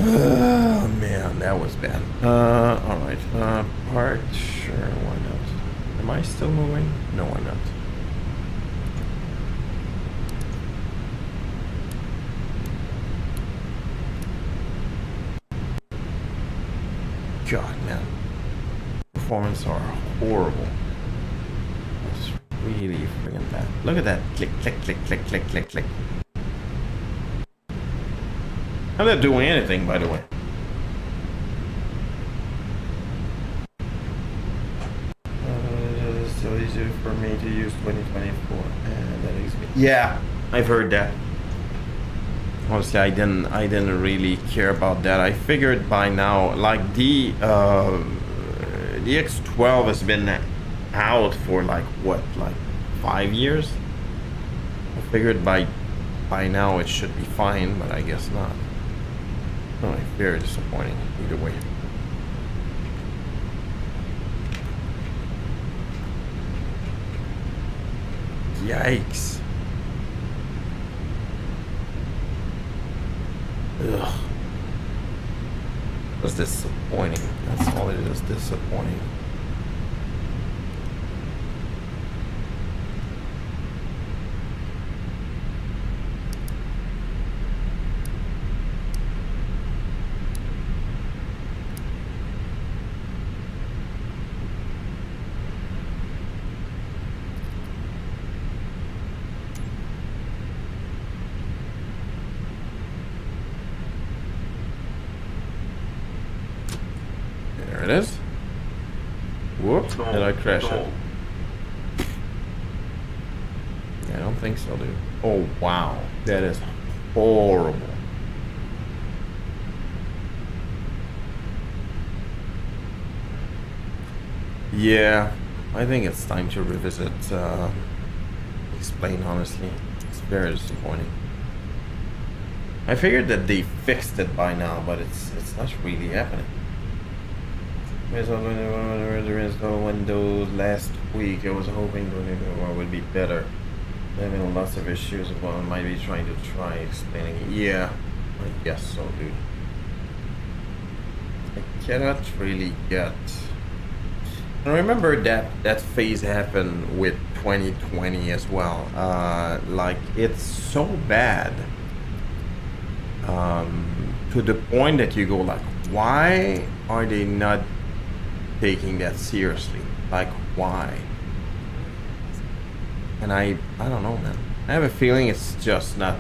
Oh man, that was bad. Alright. Park, sure, why not? Am I still moving? No, I'm not. God, man. Performance are horrible. It's really friggin' bad. Look at that. Click, click, click, click, click, click, click. I'm not doing anything, by the way. It's so easy for me to use 2024. And that is me. Yeah, I've heard that. Honestly, I didn't really care about that. I figured by now, like the X12 has been out for like what, like 5 years. I figured by now it should be fine, but I guess not. Oh, very disappointing either way. Yikes. Ugh. That's disappointing. That's all it is, disappointing. There it is. Whoops, did I crash it? Yeah, I don't think so, dude. Oh, wow. That is horrible. Yeah, I think it's time to revisit, explain honestly. It's very disappointing. I figured that they fixed it by now, but it's not really happening. There is no windows last week. I was hoping the would be better. Having lots of issues. Well, I might be trying to explaining it. Yeah, I guess so, dude. I cannot really get. I remember that phase happened with 2020 as well. Like it's so bad. To the point that you go like, why are they not taking that seriously? Like, why? And I don't know, man. I have a feeling it's just not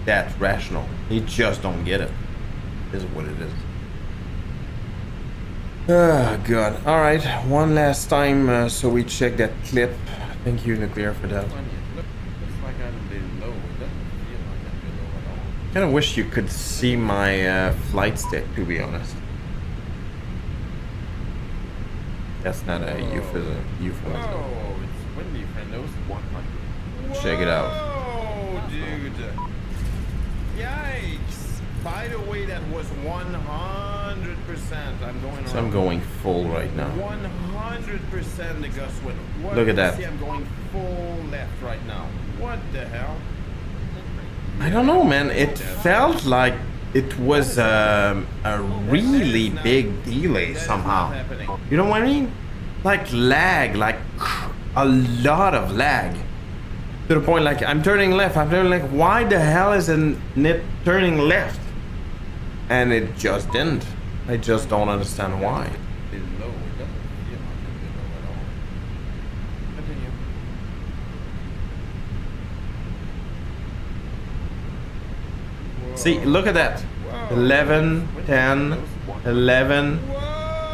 that rational. You just don't get it. This is what it is. Oh, God. Alright, one last time so we check that clip. Thank you, Nuclear, for that. I kind of wish you could see my flight stick, to be honest. That's not a euphemism. Oh, it's windy, friendos. 100. Check it out. Oh, dude. Yikes. By the way, that was 100%. I'm going So I'm going full right now. 100% the gust wind. Look at that. See, I'm going full left right now. What the hell? I don't know, man. It felt like it was a really big delay somehow. You know what I mean? Like lag, like a lot of lag. To the point, like I'm turning left. I'm turning like, why the hell isn't it turning left? And it just didn't. I just don't understand why. Below. It doesn't feel like it's below at all. Continue. See, look at that. 11, 10, 11,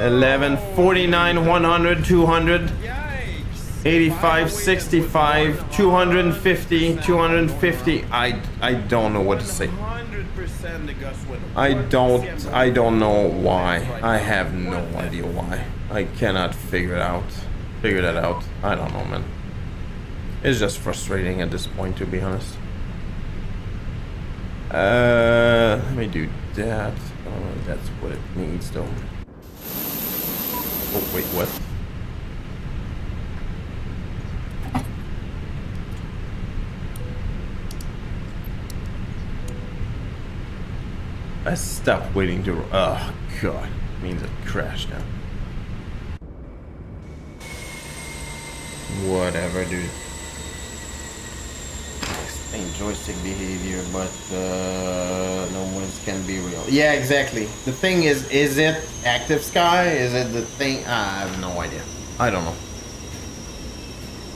11, 49, 100, 200, Yikes. 85, 65, 250, 250. I don't know what to say. 100% the gust wind. I don't know why. I have no idea why. I cannot figure it out. Figure that out. I don't know, man. It's just frustrating at this point, to be honest. Let me do that. That's what it needs, though. Oh, wait, what? I stopped waiting to. Oh, God. It means it crashed now. Whatever, dude. Explain joystick behavior, but no one's can be real. Yeah, exactly. The thing is it active sky? Is it the thing? I have no idea. I don't know.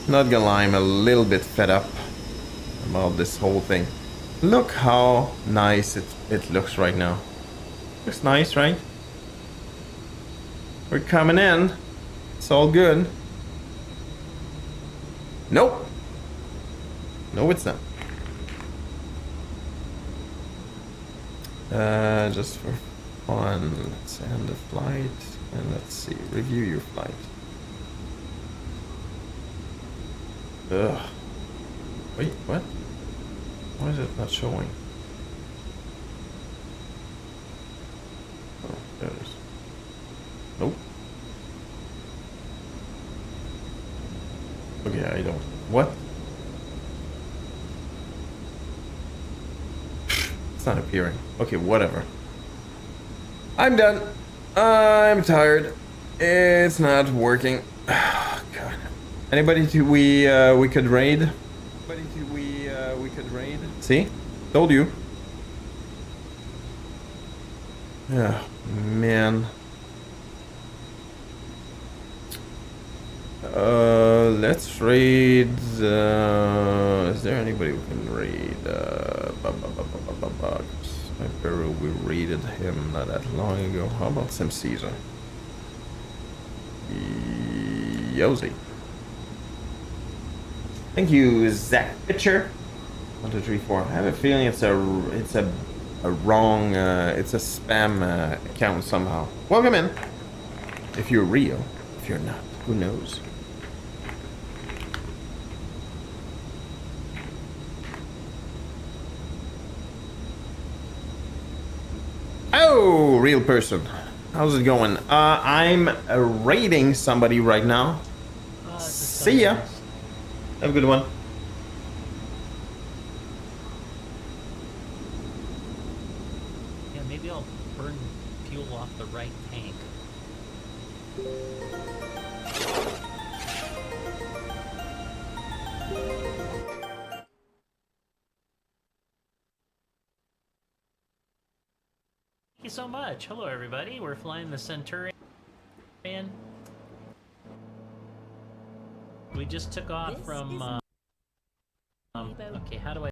Not gonna lie, I'm a little bit fed up about this whole thing. Look how nice it looks right now. Looks nice, right? We're coming in. It's all good. Nope. No, it's not. Just for fun, let's end the flight and let's see. Review your flight. Ugh. Wait, what? Why is it not showing? Oh, there it is. Nope. Okay, I don't. What? It's not appearing. Okay, whatever. I'm done. I'm tired. It's not working. Oh, God. Anybody we could raid? We could raid? See? Told you. Oh, man. Let's raid. Is there anybody we can raid? My Peru, we raided him not that long ago. How about some Caesar? Yosi. Thank you, Zach Pitcher. 1, 2, 3, 4. I have a feeling it's a wrong, it's a spam account somehow. Welcome in. If you're real, if you're not, who knows? Oh, real person. How's it going? I'm raiding somebody right now. See ya. Have a good one. Yeah, maybe I'll burn fuel off the right tank. Thank you so much. Hello, everybody. We're flying the Centurion. We just took off from. Okay, how do I?